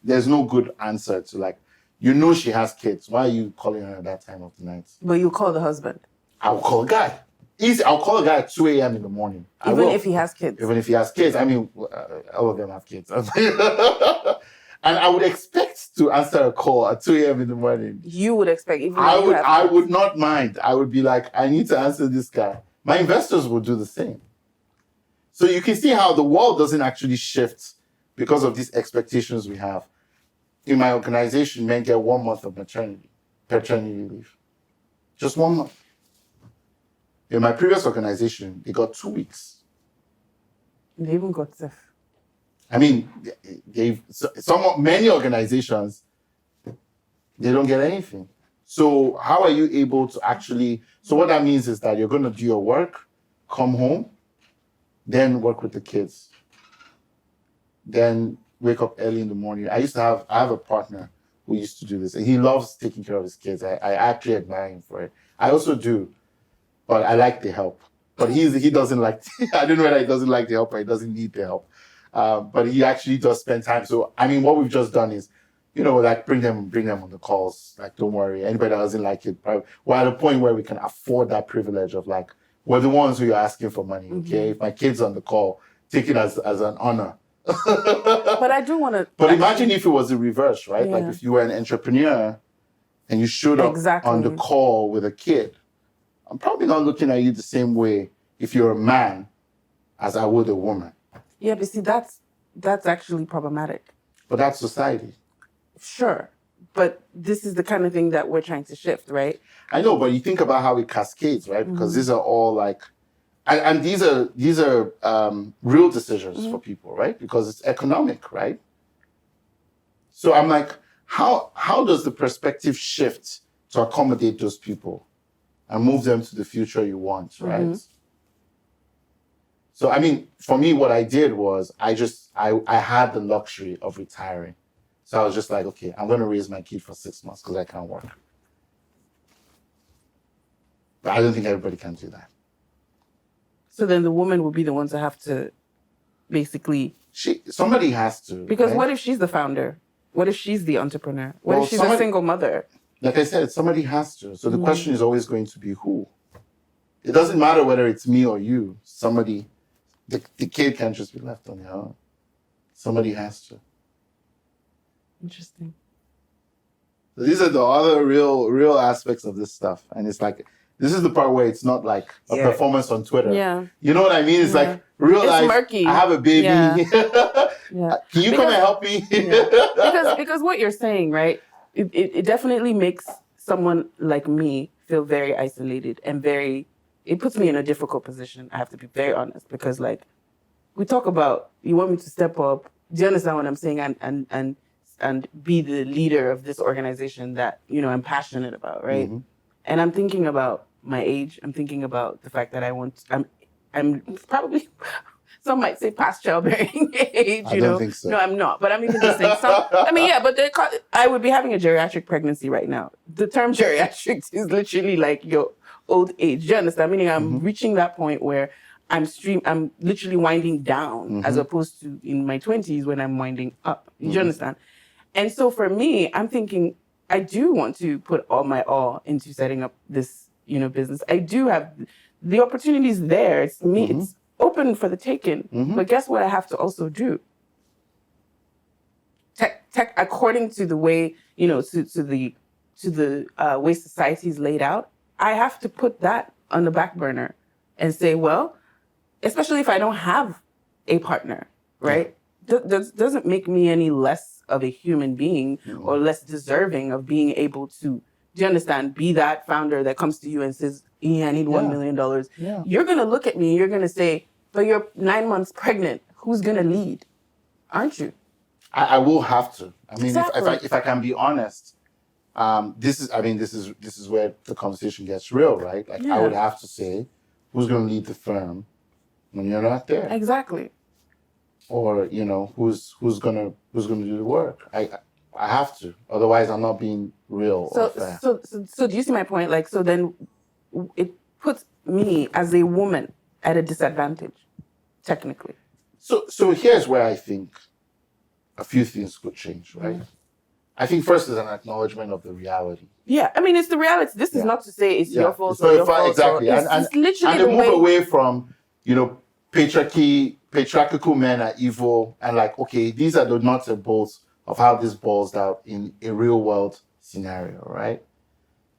There's no good answer to, like, you know she has kids. Why are you calling her at that time of the night? But you call the husband. I'll call a guy. Easy. I'll call a guy at 2 a.m. in the morning. Even if he has kids. Even if he has kids. I mean, all of them have kids. And I would expect to answer a call at 2 a.m. in the morning. You would expect, even I would not mind. I would be like, I need to answer this guy. My investors would do the same. So you can see how the world doesn't actually shift because of these expectations we have. In my organization, men get 1 month of paternity leave. Just 1 month. In my previous organization, they got 2 weeks. They even got stuff. I mean, many organizations, they don't get anything. So how are you able to actually, so what that means is that you're going to do your work, come home, then work with the kids, then wake up early in the morning. I have a partner who used to do this, and he loves taking care of his kids. I actually admire him for it. I also do, but I like the help. But he doesn't like, I don't know whether he doesn't like the help or he doesn't need the help. But he actually does spend time. So, I mean, what we've just done is, like bring them on the calls. Like, don't worry. Anybody that doesn't like it, we're at a point where we can afford that privilege of, like, we're the ones who are asking for money, okay? If my kid's on the call, take it as an honor. But I do want to... But imagine if it was the reverse, right? Yeah. Like, if you were an entrepreneur and you showed up on the call with a kid, I'm probably not looking at you the same way if you're a man as I would a woman. Yeah, but see, that's actually problematic. But that's society. Sure. But this is the kind of thing that we're trying to shift, right? I know, but you think about how it cascades, right? Because these are all like, and these are real decisions for people, right? Because it's economic, right? So I'm like, how does the perspective shift to accommodate those people and move them to the future you want, right? So, I mean, for me, what I did was I had the luxury of retiring. So I was just like, okay, I'm going to raise my kid for 6 months because I can't work. But I don't think everybody can do that. So then the woman will be the ones that have to basically... Somebody has to. Because right? What if she's the founder? What if she's the entrepreneur? What if she's a single mother? Like I said, somebody has to. So the question is always going to be who? It doesn't matter whether it's me or you. Somebody... The kid can't just be left on their own. Somebody has to. Interesting. So these are the other real aspects of this stuff. And it's like, this is the part where it's not like a performance on Twitter. Yeah. You know what I mean? It's like real life. Murky. I have a baby. Yeah. Can you come and help me? Because what you're saying, right? It definitely makes someone like me feel very isolated and it puts me in a difficult position. I have to be very honest because, like, we talk about, you want me to step up. Do you understand what I'm saying? And be the leader of this organization that, I'm passionate about, right? Mm-hmm. And I'm thinking about my age. I'm thinking about the fact that I'm probably, some might say past childbearing age, I don't think so. No, I'm not. But I'm even just saying but I would be having a geriatric pregnancy right now. The term geriatric is literally like your old age. Do you understand? Meaning I'm reaching that point where I'm literally winding down as opposed to in my 20s when I'm winding up. Do you understand? And so for me, I'm thinking, I do want to put all my all into setting up this, business. I do have the opportunities there. It's me. It's open for the taking. But guess what I have to also do? According to the way, to the way society is laid out, I have to put that on the back burner and say, well, especially if I don't have a partner, right? Doesn't make me any less of a human being or less deserving of being able to, do you understand, be that founder that comes to you and says, yeah, I need $1 million. Yeah. You're going to look at me and you're going to say, but you're 9 months pregnant. Who's going to lead? Aren't you? I will have to. I mean, Exactly. if I can be honest, this is where the conversation gets real, right? Like I would have to say, who's going to lead the firm when you're not there? Exactly. Or who's gonna do the work? I have to. Otherwise, I'm not being real or fair. So do you see my point? Like, so then it puts me as a woman at a disadvantage, technically. So here's where I think a few things could change, right? I think first is an acknowledgement of the reality. Yeah, I mean, it's the reality. This is not to say it's your fault or your fault. Exactly. It's literally and they move away from, patriarchal men are evil, and like, okay, these are the nuts and bolts of how this balls out in a real world scenario, right?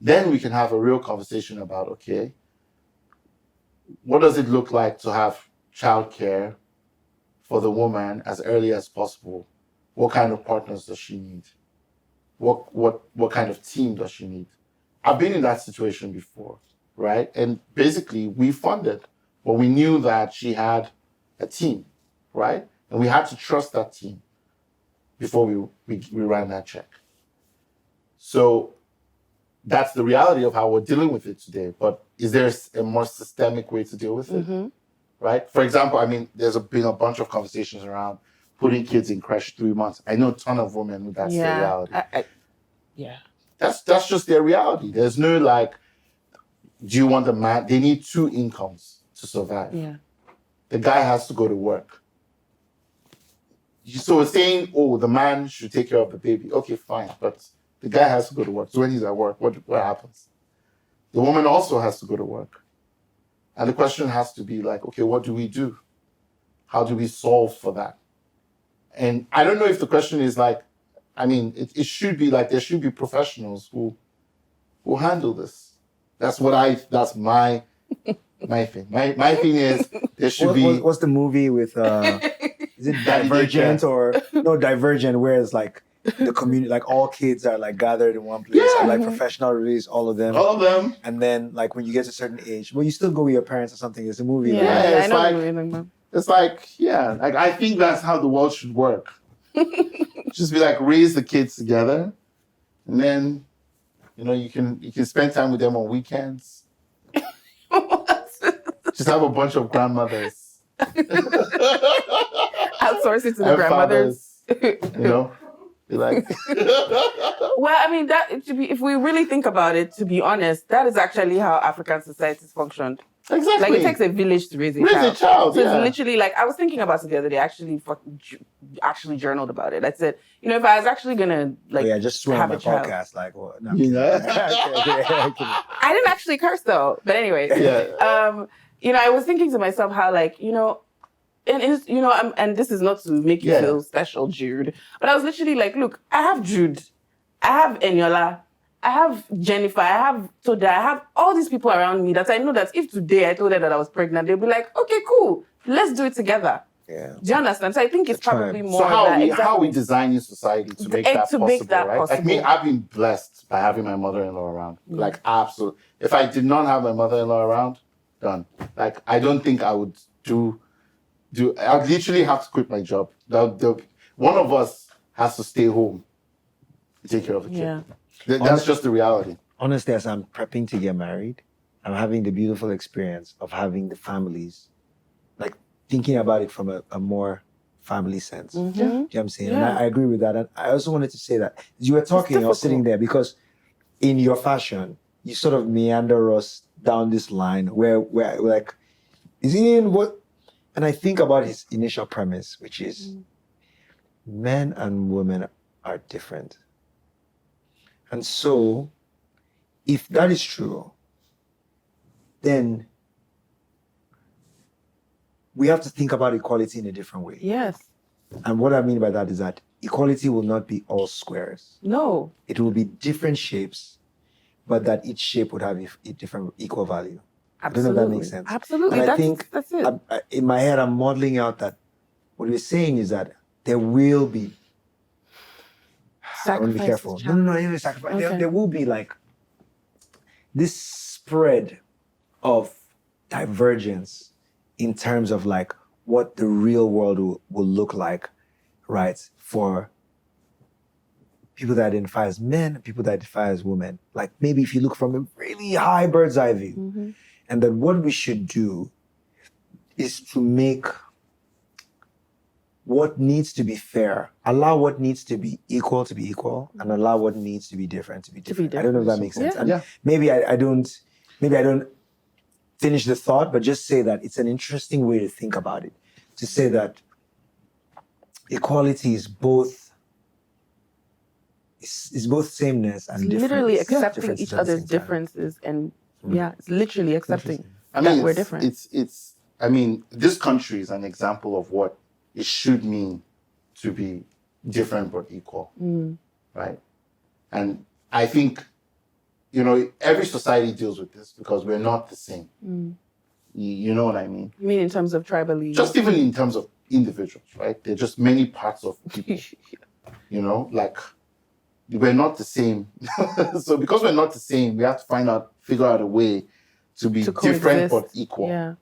Then we can have a real conversation about, okay, what does it look like to have childcare for the woman as early as possible? What kind of partners does she need? What kind of team does she need? I've been in that situation before, right? And basically we funded, but we knew that she had a team, right? And we had to trust that team before we ran that check. So that's the reality of how we're dealing with it today. But is there a more systemic way to deal with it? Right? For example, I mean, there's been a bunch of conversations around putting kids in creche 3 months. I know a ton of women who that's their reality. That's just their reality. There's no like, do you want the man? They need 2 incomes to survive. Yeah. The guy has to go to work. So we're saying, oh, the man should take care of the baby. Okay, fine. But the guy has to go to work. So when he's at work, what happens? The woman also has to go to work. And the question has to be like, okay, what do we do? How do we solve for that? And I don't know if the question is like, I mean, it should be like there should be professionals who handle this. That's my thing. My thing is there should be. What's the movie with? Is it Divergent or no Divergent? Where it's like the community, like all kids are like gathered in one place, and like professional release all of them. And then like when you get to a certain age, well, you still go with your parents or something. It's a movie. Yeah, I know. It's like, like I think that's how the world should work. Just be like, raise the kids together, and then you can spend time with them on weekends. Just have a bunch of grandmothers. Outsource it to the grandmothers. Be like. Well, I mean, if we really think about it, to be honest, that is actually how African societies functioned. Exactly. Like it takes a village to raise a child. So it's literally like, I was thinking about it the other day. I actually journaled about it. I said, if I was actually gonna just swear on my podcast, like what? No, I didn't actually curse though. But anyway, I was thinking to myself how and this is not to make you feel special, Jude, but I was literally like, look, I have Jude, I have Eniola, I have Jennifer, I have Toda, I have all these people around me that I know that if today I told her that I was pregnant, they'll be like, okay, cool, let's do it together. Yeah. Do you understand? So I think it's probably more. So how are we designing society to make that possible, right? Possible. Like me, I've been blessed by having my mother-in-law around. Like absolutely. If I did not have my mother-in-law around, done. Like I don't think I would do. I'd literally have to quit my job. One of us has to stay home to take care of the kid. Yeah. That's just the reality. Honestly, as I'm prepping to get married, I'm having the beautiful experience of having the families, like thinking about it from a more family sense. Mm-hmm. You know what I'm saying? Yeah. And I agree with that. And I also wanted to say that as you were talking, I was sitting there because in your fashion, you sort of meander us down this line where we're like, is he in what? And I think about his initial premise, which is men and women are different. And so, if that is true, then we have to think about equality in a different way. Yes. And what I mean by that is that equality will not be all squares. No. It will be different shapes, but that each shape would have a different equal value. Absolutely. I don't know if that makes sense. Absolutely. And I think that's it. In my head, I'm modeling out that what we're saying is that there will be I want to be careful. No, sacrifice. Okay. There will be like this spread of divergence in terms of like what the real world will look like, right? For people that identify as men and people that identify as women. Like maybe if you look from a really high bird's eye view, and then what we should do is to make what needs to be fair, allow what needs to be equal, and allow what needs to be different to be different. I don't know if that makes sense. And maybe I don't finish the thought, but just say that it's an interesting way to think about it. To say that equality is both sameness and difference. Literally accepting each other's differences, and it's literally accepting that we're different. It's I mean, this country is an example of what it should mean to be different but equal, right? And I think, every society deals with this because we're not the same. You know what I mean? You mean in terms of tribally? Just even in terms of individuals, right? There are just many parts of people, like we're not the same. So because we're not the same, we have to figure out a way to be different but equal. Yeah.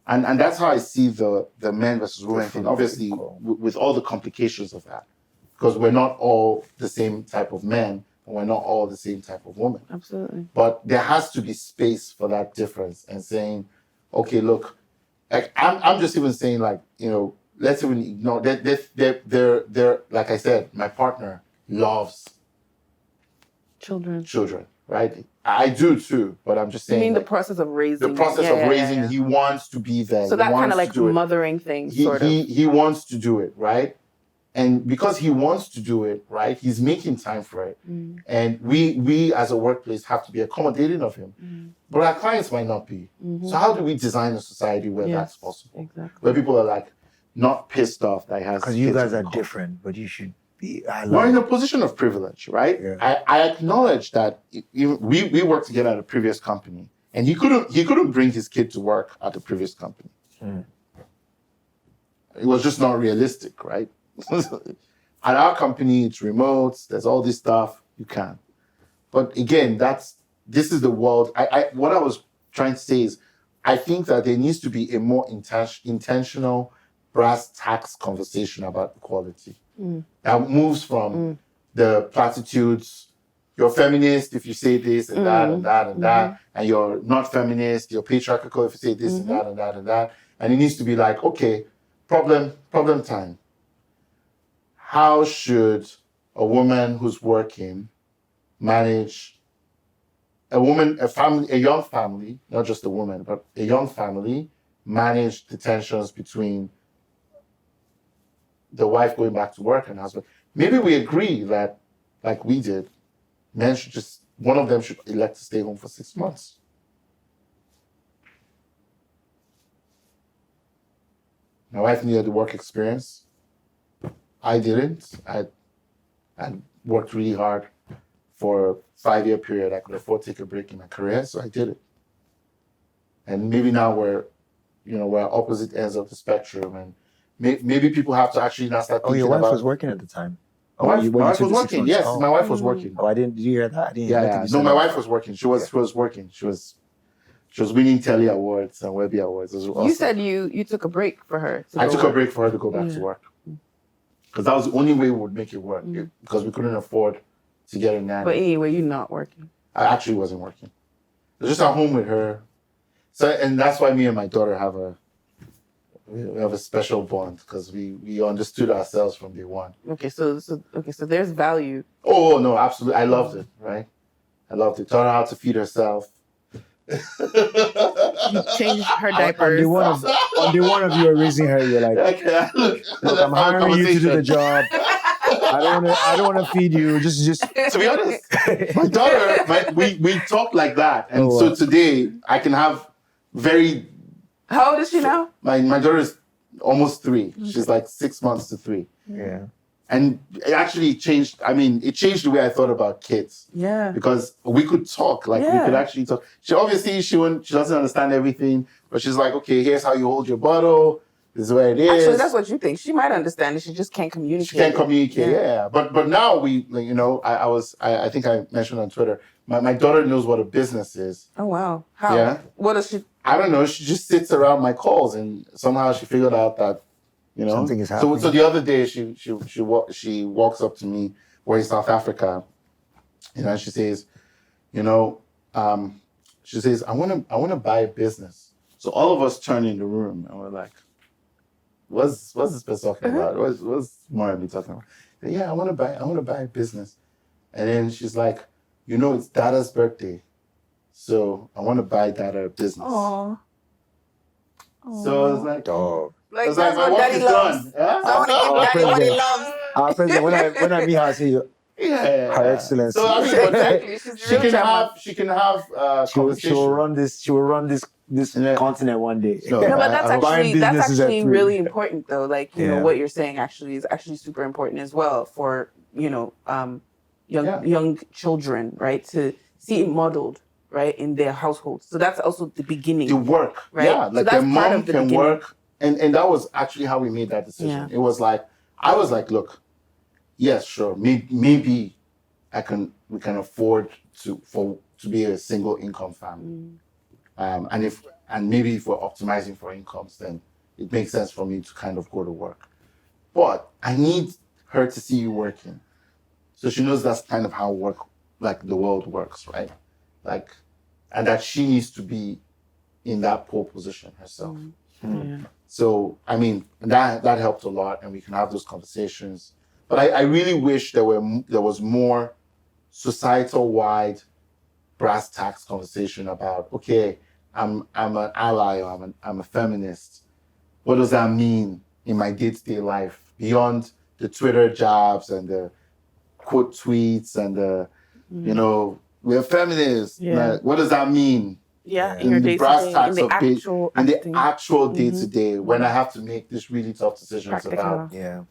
And that's how I see the men versus women thing, obviously with all the complications of that. Because we're not all the same type of men, and we're not all the same type of women. Absolutely. But there has to be space for that difference and saying, okay, look, like I'm just even saying like, let's even ignore they're like I said, my partner loves children, right? I do too, but I'm just saying. You mean the process of raising? The process of raising, he wants to be there. So that kind of like mothering thing, sort of. He wants to do it, right? And because he wants to do it, right, he's making time for it. And we as a workplace have to be accommodating of him. But our clients might not be. So how do we design a society where that's possible? Exactly. Where people are like not pissed off that he has. Because you guys are different, but you should be. We're in a position of privilege, right? Yeah. I acknowledge that we worked together at a previous company, and he couldn't bring his kid to work at the previous company. It was just not realistic, right? At our company, it's remote. There's all this stuff you can. But again, this is the world. What I was trying to say is, I think that there needs to be a more intentional, brass tacks conversation about equality. That moves from the platitudes. You're feminist if you say this and that and that and that, and you're not feminist. You're patriarchal if you say this and that and that and that. And it needs to be like, okay, problem time. How should a woman who's working manage a young family, not just a woman, but a young family, manage the tensions between the wife going back to work and husband? Maybe we agree that, like we did, men should one of them should elect to stay home for 6 months. My wife needed the work experience. I didn't. I worked really hard for a 5-year period. I could afford to take a break in my career, so I did it. And maybe now we're opposite ends of the spectrum, and maybe people have to actually now start thinking about... Oh, your wife was working at the time? My wife was working, yes. My wife was working. Oh, did you hear that? I didn't yeah. No, my wife was working. She was working. She was winning Telly Awards and Webby Awards. It was awesome. You said you took a break for her. I took a break for her to go back to work. Because that was the only way we would make it work. Because we couldn't afford to get a nanny. But anyway, you're not working. I actually wasn't working. I was just at home with her. So, and that's why me and my daughter have a special bond, because we understood ourselves from day one. Okay, so there's value. Oh no, absolutely. I loved it, right? I loved it. Taught her how to feed herself. You changed her diapers. On day one of you are raising her, you're like, look, I'm hiring you to do the job. I don't want to feed you. Just. To be honest, my daughter, we talk like that, and so today I can have very. How old is she now? My daughter is almost 3. She's like 6 months to 3. Yeah. And it actually changed. I mean, it changed the way I thought about kids. Yeah. Because we could talk, we could actually talk. She doesn't understand everything, but she's like, okay, here's how you hold your bottle. This is where it is. Actually, that's what you think. She might understand it. She just can't communicate. She can't communicate. Yeah. But now we, like, you know, I think I mentioned on Twitter, my daughter knows what a business is. Oh wow. How? Yeah. What does she? I don't know. She just sits around my calls, and somehow she figured out that, you know, something is happening. So the other day she walks up to me. We're in South Africa, you know, and she says, you know, she says, I wanna buy a business. So all of us turn in the room and we're like, what's this person talking about? What's Morally talking about? Yeah, I wanna buy a business. And then she's like, you know, it's Dada's birthday. So I want to buy Dada a business. Aww. So I was like, dog. Like, that's what my work daddy is loves. done. Yeah? So I want to give daddy what he loves. Our president, when I meet her, I say, Yeah. Her Excellency. So I mean, but Exactly. She's she can have conversation. She will run this continent one day. No, No, but that's buying actually businesses at 3. really important though. Like, you know, Yeah. what you're saying actually is actually super important as well for, you know, young children, right? To see it modeled, right, in their households. So that's also the beginning. The work, right? yeah, So like that's their part mom of the can beginning. work, and that was actually how we made that decision. Yeah. It was like, I was like, look, yes, sure, maybe we can afford to be a single income family, and maybe if we're optimizing for incomes, then it makes sense for me to kind of go to work. But I need her to see you working, so she knows that's kind of how the world works, right? Like, and that she needs to be in that pole position herself. Yeah. So, I mean, that helped a lot, and we can have those conversations. But I really wish there was more societal-wide brass tacks conversation about, okay, I'm an ally, or I'm a feminist. What does that mean in my day-to-day life beyond the Twitter jabs and the quote tweets and the, you know, we're feminists. Yeah. Like, what does that mean? Yeah, In the brass tacks of in the actual day-to-day when I have to make these really tough decisions Practical. about. Yeah,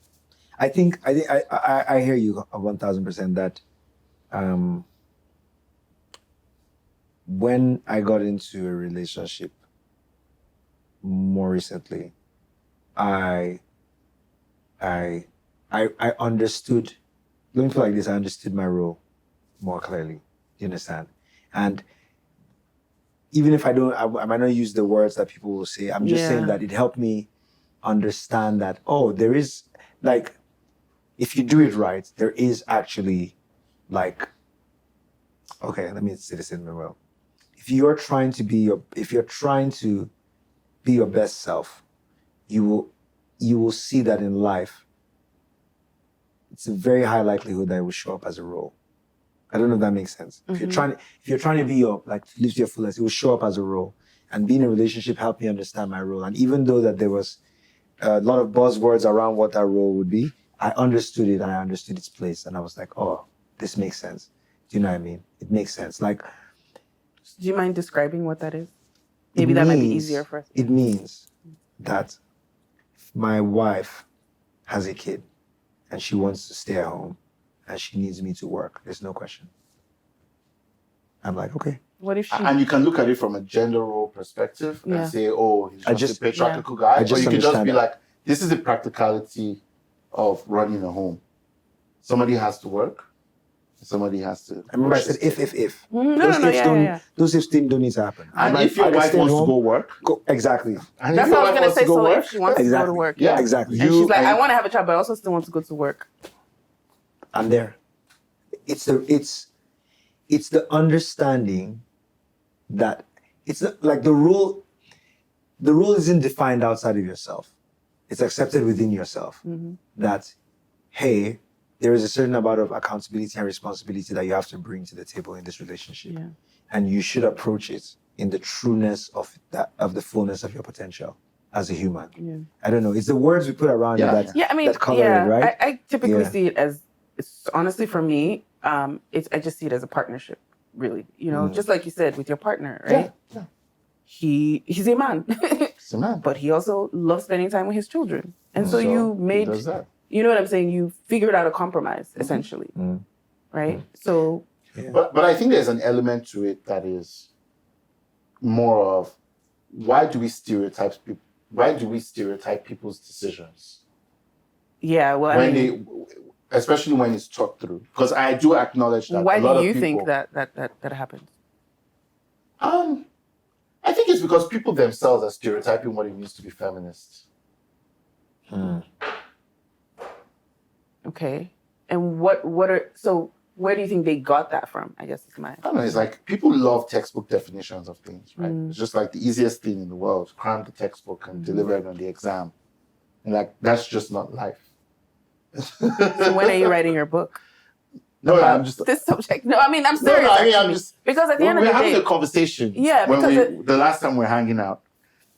I think I hear you 1,000% that when I got into a relationship more recently, I understood. Let me put it like this: I understood my role more clearly. You understand? And even if I might not use the words that people will say. I'm just saying that it helped me understand that, there is, like, if you do it right, there is actually, like, okay, let me say this in the well. If you're trying to be your best self, you will see that in life, it's a very high likelihood that it will show up as a role. I don't know if that makes sense. If you're trying to be live to your fullest, it will show up as a role. And being in a relationship helped me understand my role. And even though that there was a lot of buzzwords around what that role would be, I understood it and I understood its place. And I was like, oh, this makes sense. Do you know what I mean? It makes sense. Like, do you mind describing what that is? Maybe that might be easier for us. It means that if my wife has a kid and she wants to stay at home and she needs me to work, there's no question. I'm like, okay. What if she... And you can look at it from a gender role perspective and say, he's just a patriarchal guy. Or you can just be like, this is the practicality of running a home. Somebody has to work. Somebody has to... I remember I said if. No, those ifs don't need to happen. And if your wife wants to go work... Exactly. And that's what I was going to say. So if she wants to go to work. Yeah, exactly. And she's like, I want to have a child, but I also still want to go to work. I'm there. It's the understanding that it's like the rule isn't defined outside of yourself. It's accepted within yourself. That, hey, there is a certain amount of accountability and responsibility that you have to bring to the table in this relationship. Yeah. And you should approach it in the trueness of the fullness of your potential as a human. Yeah. I don't know. It's the words we put around it that color it, right? I typically see it as, honestly for me, I just see it as a partnership, really. You know, just like you said, with your partner, right? Yeah. He's a man. He's a man. But he also loves spending time with his children. And so you made... He does that. You know what I'm saying? You figured out a compromise, essentially, right? So, but I think there's an element to it that is more of, why do we stereotype why do we stereotype people's decisions? Yeah, well, when they, especially when it's thought through, because I do acknowledge that. Why a lot do you of people, think that happens? I think it's because people themselves are stereotyping what it means to be feminist. Okay, and what are so? Where do you think they got that from? I guess it's my. I don't know. It's like people love textbook definitions of things, right? It's just like the easiest thing in the world: cram the textbook and deliver it on the exam, and like that's just not life. So when are you writing your book? No, I'm just this subject. No, I mean I'm serious. No, I mean I'm just because at the end of the day, we're having a conversation. Yeah, when the last time we were hanging out,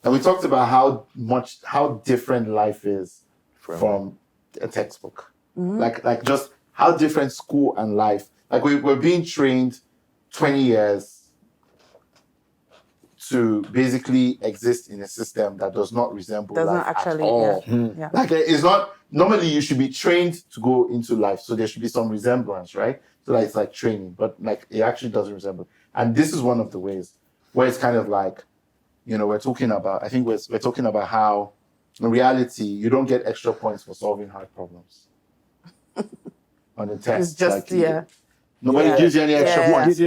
and we talked about how different life is from a textbook. Like just how different school and life. Like we're being trained 20 years to basically exist in a system that does not resemble life at all. Yeah. Like it's not normally you should be trained to go into life, so there should be some resemblance, right? So that it's like training, but like it actually doesn't resemble. And this is one of the ways where it's kind of like, we're talking about. I think we're talking about how in reality you don't get extra points for solving hard problems on the test. It's just Nobody gives you any extra points.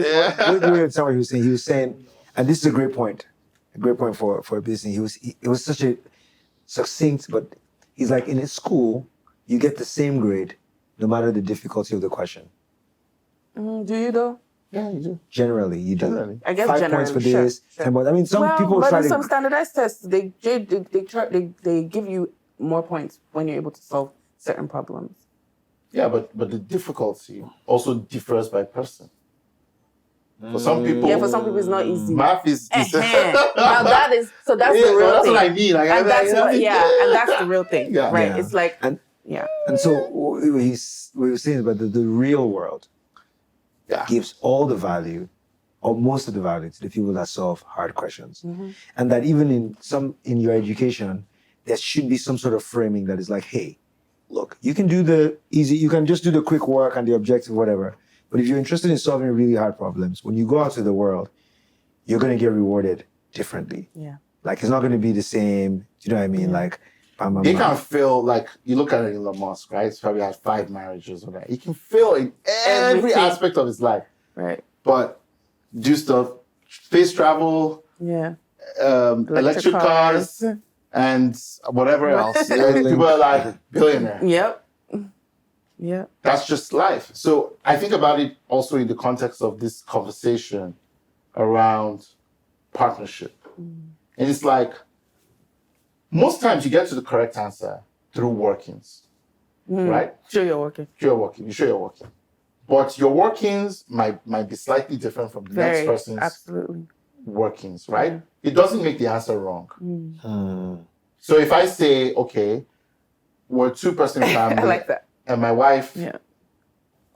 What he was saying? He was saying, and this is a great point for a business. It was such a succinct, but he's like, in his school, you get the same grade no matter the difficulty of the question. Do you though? Yeah, you do. Generally, you do. Generally. I guess 5 generally, points for this, 10 points. I mean, some people but try in to. some standardized tests, they give you more points when you're able to solve certain problems. Yeah, but the difficulty also differs by person. For some people, it's not easy. Math is. Now that's the real that's thing. what I mean. Like, and that's the real thing, right? Yeah. It's like, and so what he was saying about the real world gives all the value, or most of the value, to the people that solve hard questions, and that even in your education, there should be some sort of framing that is like, hey, look, you can just do the quick work and the objective, whatever. But if you're interested in solving really hard problems, when you go out to the world, you're going to get rewarded differently. Yeah. Like, it's not going to be the same. Do you know what I mean? Like, he can fail, like, you look at Elon Musk, right? He's probably had 5 marriages or that. He can fail in every aspect of his life. Right. But do stuff, space travel, electric cars, and whatever else. People are like, billionaire. Yep. Yeah. That's just life. So I think about it also in the context of this conversation around partnership. And it's like, most times you get to the correct answer through workings, right? Sure you're working. You sure you're working. But your workings might be slightly different from the next person's workings, right? Yeah. It doesn't make the answer wrong. So if I say, okay, we're a 2-person family. I like that. And my wife,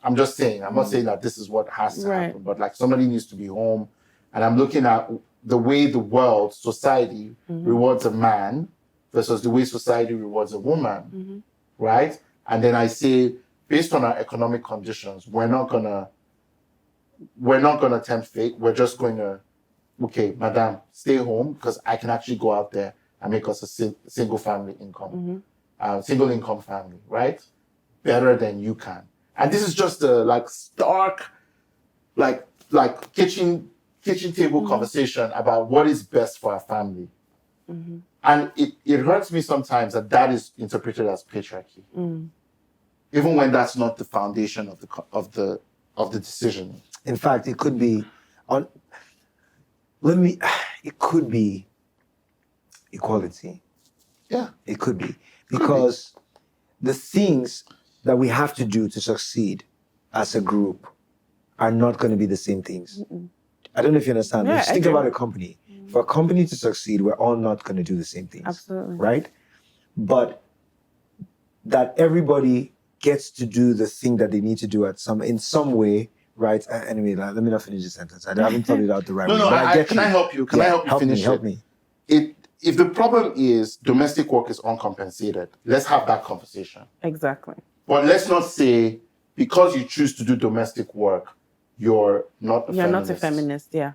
I'm just saying, I'm not saying that this is what has to happen, but like somebody needs to be home. And I'm looking at the way the world, society rewards a man versus the way society rewards a woman, right? And then I say, based on our economic conditions, we're not gonna tempt fate. We're just going to, okay, madam, stay home because I can actually go out there and make us a single family income, single income family, right? Better than you can. And this is just a like stark, like kitchen table conversation about what is best for our family. And it hurts me sometimes that is interpreted as patriarchy, even when that's not the foundation of the decision. In fact, it could be it could be equality. Yeah, it could be because the things that we have to do to succeed as a group are not going to be the same things. I don't know if you understand. Yeah, just think about a company. For a company to succeed, we're all not going to do the same things. Absolutely. Right? But that everybody gets to do the thing that they need to do in some way, right? Anyway, let me not finish the sentence. I haven't thought it out the right way. No, can I help you? Can I help you finish it? Help me. If the problem is domestic work is uncompensated, let's have that conversation. Exactly. But let's not say, because you choose to do domestic work, you're not a feminist. You're not a feminist, yeah.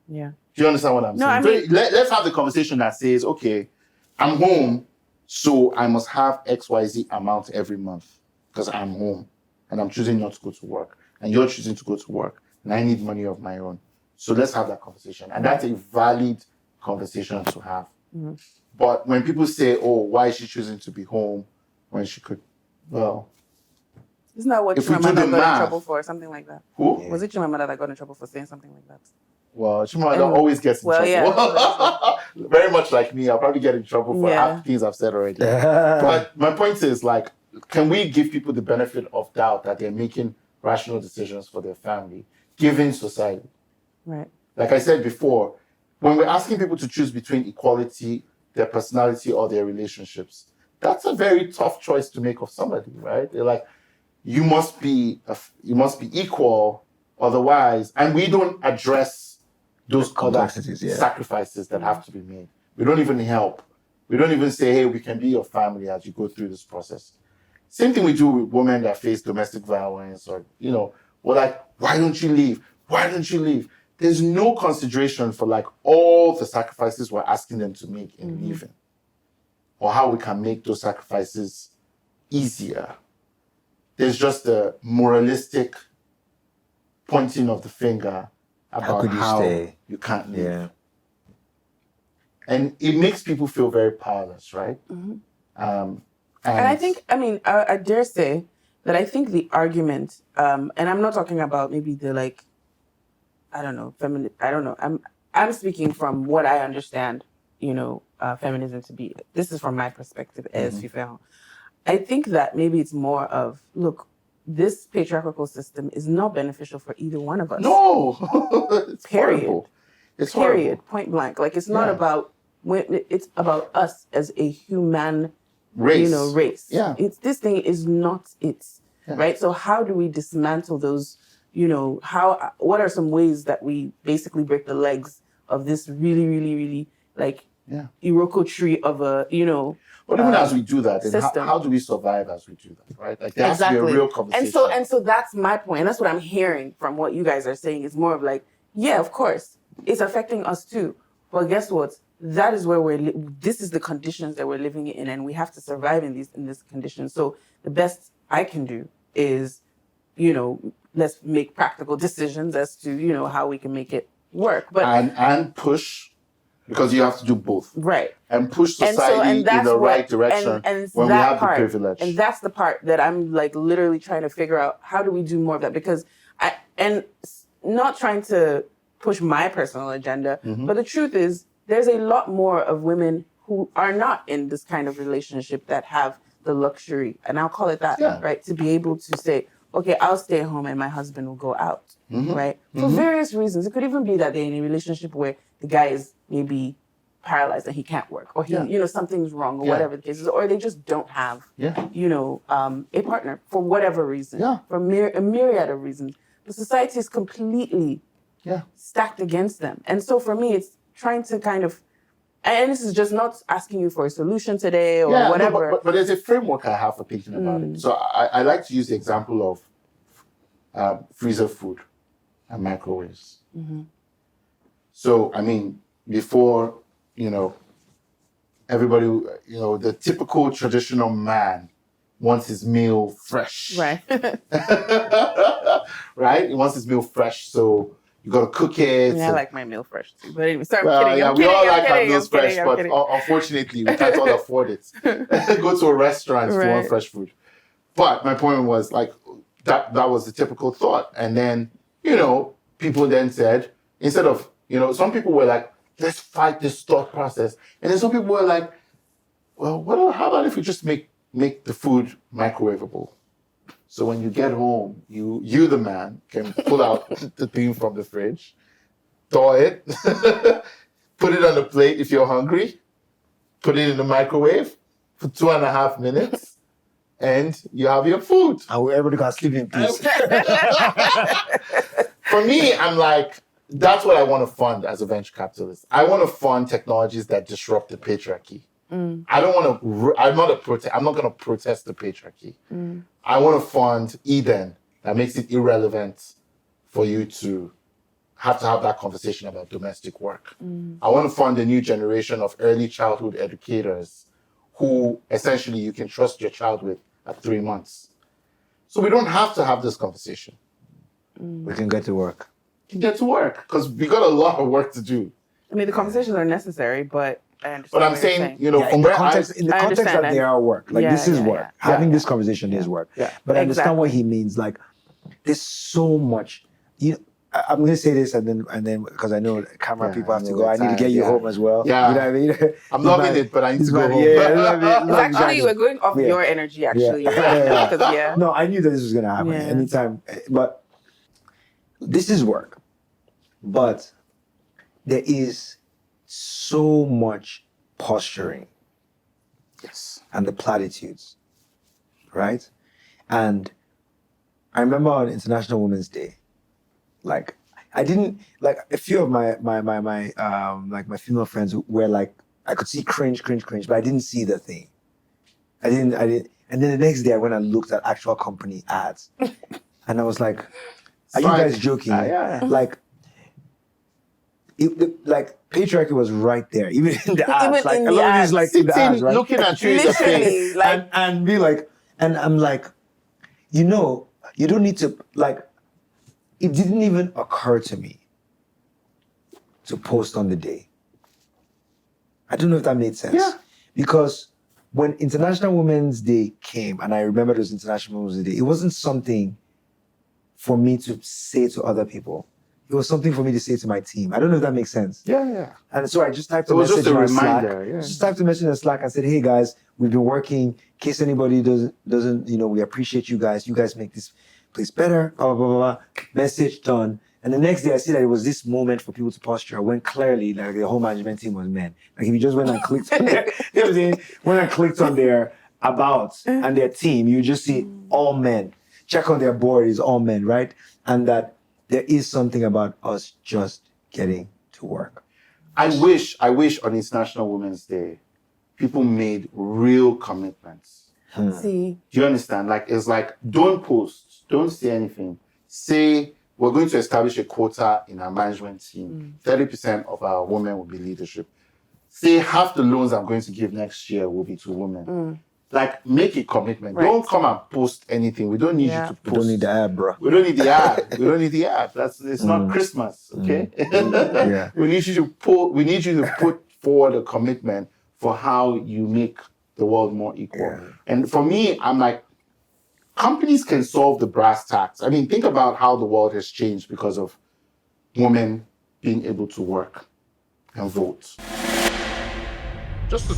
Do you understand what I'm saying? I mean, let's have the conversation that says, okay, I'm home, so I must have XYZ amount every month because I'm home and I'm choosing not to go to work and you're choosing to go to work and I need money of my own. So let's have that conversation. And that's a valid conversation to have. Mm-hmm. But when people say, oh, why is she choosing to be home when she could, well... Isn't that what Chimamanda got in trouble for, or something like that? Who? Was it Chimamanda that got in trouble for saying something like that? Well, Chimamanda always gets in trouble. Yeah. Very much like me, I'll probably get in trouble for half the things I've said already. But my point is, like, can we give people the benefit of doubt that they're making rational decisions for their family, given society? Right. Like I said before, when we're asking people to choose between equality, their personality, or their relationships, that's a very tough choice to make of somebody, right? They're like, you must be equal, otherwise, and we don't address those complexities, sacrifices that have to be made. We don't even help. We don't even say, hey, we can be your family as you go through this process. Same thing we do with women that face domestic violence, or, you know, we're like, why don't you leave? Why don't you leave? There's no consideration for like all the sacrifices we're asking them to make in leaving, or how we can make those sacrifices easier. There's just a moralistic pointing of the finger about how you can't leave. Yeah. And it makes people feel very powerless, right? Mm-hmm. And I think, I dare say that I think the argument, and I'm not talking about maybe the like, I don't know, I'm speaking from what I understand, feminism to be. This is from my perspective as Fifehan. I think that maybe it's more of, look, this patriarchal system is not beneficial for either one of us. No, it's period. Horrible. It's period. Horrible. Point blank. Like, it's not about it's about us as a human race. Race. Yeah. This thing is not it. Yeah. Right. So how do we dismantle those? What are some ways that we basically break the legs of this really, really, really like Iroko tree of a But even as we do that, then how do we survive as we do that, right? Like, there has to be a real conversation. And so that's my point. And that's what I'm hearing from what you guys are saying. Is more of like, yeah, of course, it's affecting us too. But guess what? That is where this is the conditions that we're living in, and we have to survive in this condition. So the best I can do is, let's make practical decisions as to, how we can make it work. But and push, because you have to do both. Right. And push society in the right direction when we have the privilege. And that's the part that I'm like literally trying to figure out, how do we do more of that? Because not trying to push my personal agenda, but the truth is there's a lot more of women who are not in this kind of relationship that have the luxury, and I'll call it that, right? To be able to say, okay, I'll stay home and my husband will go out, right? For various reasons. It could even be that they're in a relationship where the guy is maybe paralyzed and he can't work, or he, something's wrong, or whatever the case is, or they just don't have, a partner for whatever reason, for a myriad of reasons. The society is completely stacked against them. And so for me, it's trying to kind of, and this is just not asking you for a solution today or whatever. No, but there's a framework I have for thinking about it. So I like to use the example of freezer food and microwaves. So, before, everybody, the typical traditional man wants his meal fresh. Right. Right? He wants his meal fresh, so you got to cook it. I like my meal fresh too. But anyway, sorry, I'm kidding. We all like our meals fresh, but unfortunately, we can't all afford it. Go to a restaurant if you want fresh food. But my point was, like, that was the typical thought. And then, people then said, instead of, some people were like, let's fight this thought process. And then some people were like, well, how about if we just make the food microwavable? So when you get home, you the man, can pull out the thing from the fridge, thaw it, put it on a plate if you're hungry, put it in the microwave for 2.5 minutes, and you have your food. And everybody can sleep in peace. For me, I'm like, that's what I want to fund as a venture capitalist. I want to fund technologies that disrupt the patriarchy. I don't want to, I'm not going to protest the patriarchy. I want to fund Eden that makes it irrelevant for you to have to have that conversation about domestic work. I want to fund a new generation of early childhood educators who essentially you can trust your child with at 3 months. So we don't have to have this conversation. We can get to work. You can get to work because we got a lot of work to do. I mean, the conversations are necessary, but I understand. But I'm what you're saying, you know, Yeah, from in the where context, in the I context understand that they that. are work. Like, Yeah, this is yeah, work. yeah. Having this conversation is work. Yeah. But I understand what Exactly. he means. Like, there's so much. You know, I'm going to say this and then because I know camera Yeah, people have to I know go. I it's need to time, get you yeah. home as well. Yeah. You know what I mean? I'm loving it, but I need to go home. Yeah, It's actually, we're going off Yeah. your energy, actually. Yeah. 'Cause, yeah. No, I knew that this was going to happen Yeah. anytime. But this is work. But there is so much posturing Yes. and the platitudes, right? And I remember on International Women's Day, like I didn't like a few of my like my female friends were like I could see cringe, but I didn't see the thing. I didn't. And then the next day I went and looked at actual company ads, and I was like, "Are you guys joking?" Yeah. Like, like patriarchy was right there, even in the ads. Even like in a the lot of ads. these, like in the Sitting, ads, right? looking at you in the Literally, face. like, and be like, and I'm like, you know, you don't need to like. It didn't even occur to me to post on the day. I don't know if that made sense. Yeah. Because when International Women's Day came, and I remember it was International Women's Day, it wasn't something for me to say to other people. It was something for me to say to my team. I don't know if that makes sense. Yeah. And so I just typed a It was message just a in our Slack. reminder, yeah. Just typed a message in Slack and said, "Hey guys, we've been working. In case anybody doesn't, you know, we appreciate you guys. You guys make this place better." Blah blah blah blah. Message done. And the next day I see that it was this moment for people to posture when clearly like the whole management team was men. Like if you just went and clicked on their, you know what I'm saying? When I clicked on their about and their team, you just see all men. Check on their board is all men, right? And that there is something about us just getting to work. I wish on International Women's Day, people made real commitments. see, Do you understand? Like, it's like, don't post, don't say anything. Say, we're going to establish a quota in our management team. 30% of our women will be leadership. Say, half the loans I'm going to give next year will be to women. Like, make a commitment. Right. Don't come and post anything. We don't need you to post. We don't need the ad, bro. We don't need the ad. We don't need the ad. It's not Christmas, okay? Yeah. We need you to put forward a commitment for how you make the world more equal. Yeah. And for me, I'm like, companies can solve the brass tacks. I mean, think about how the world has changed because of women being able to work and vote. Just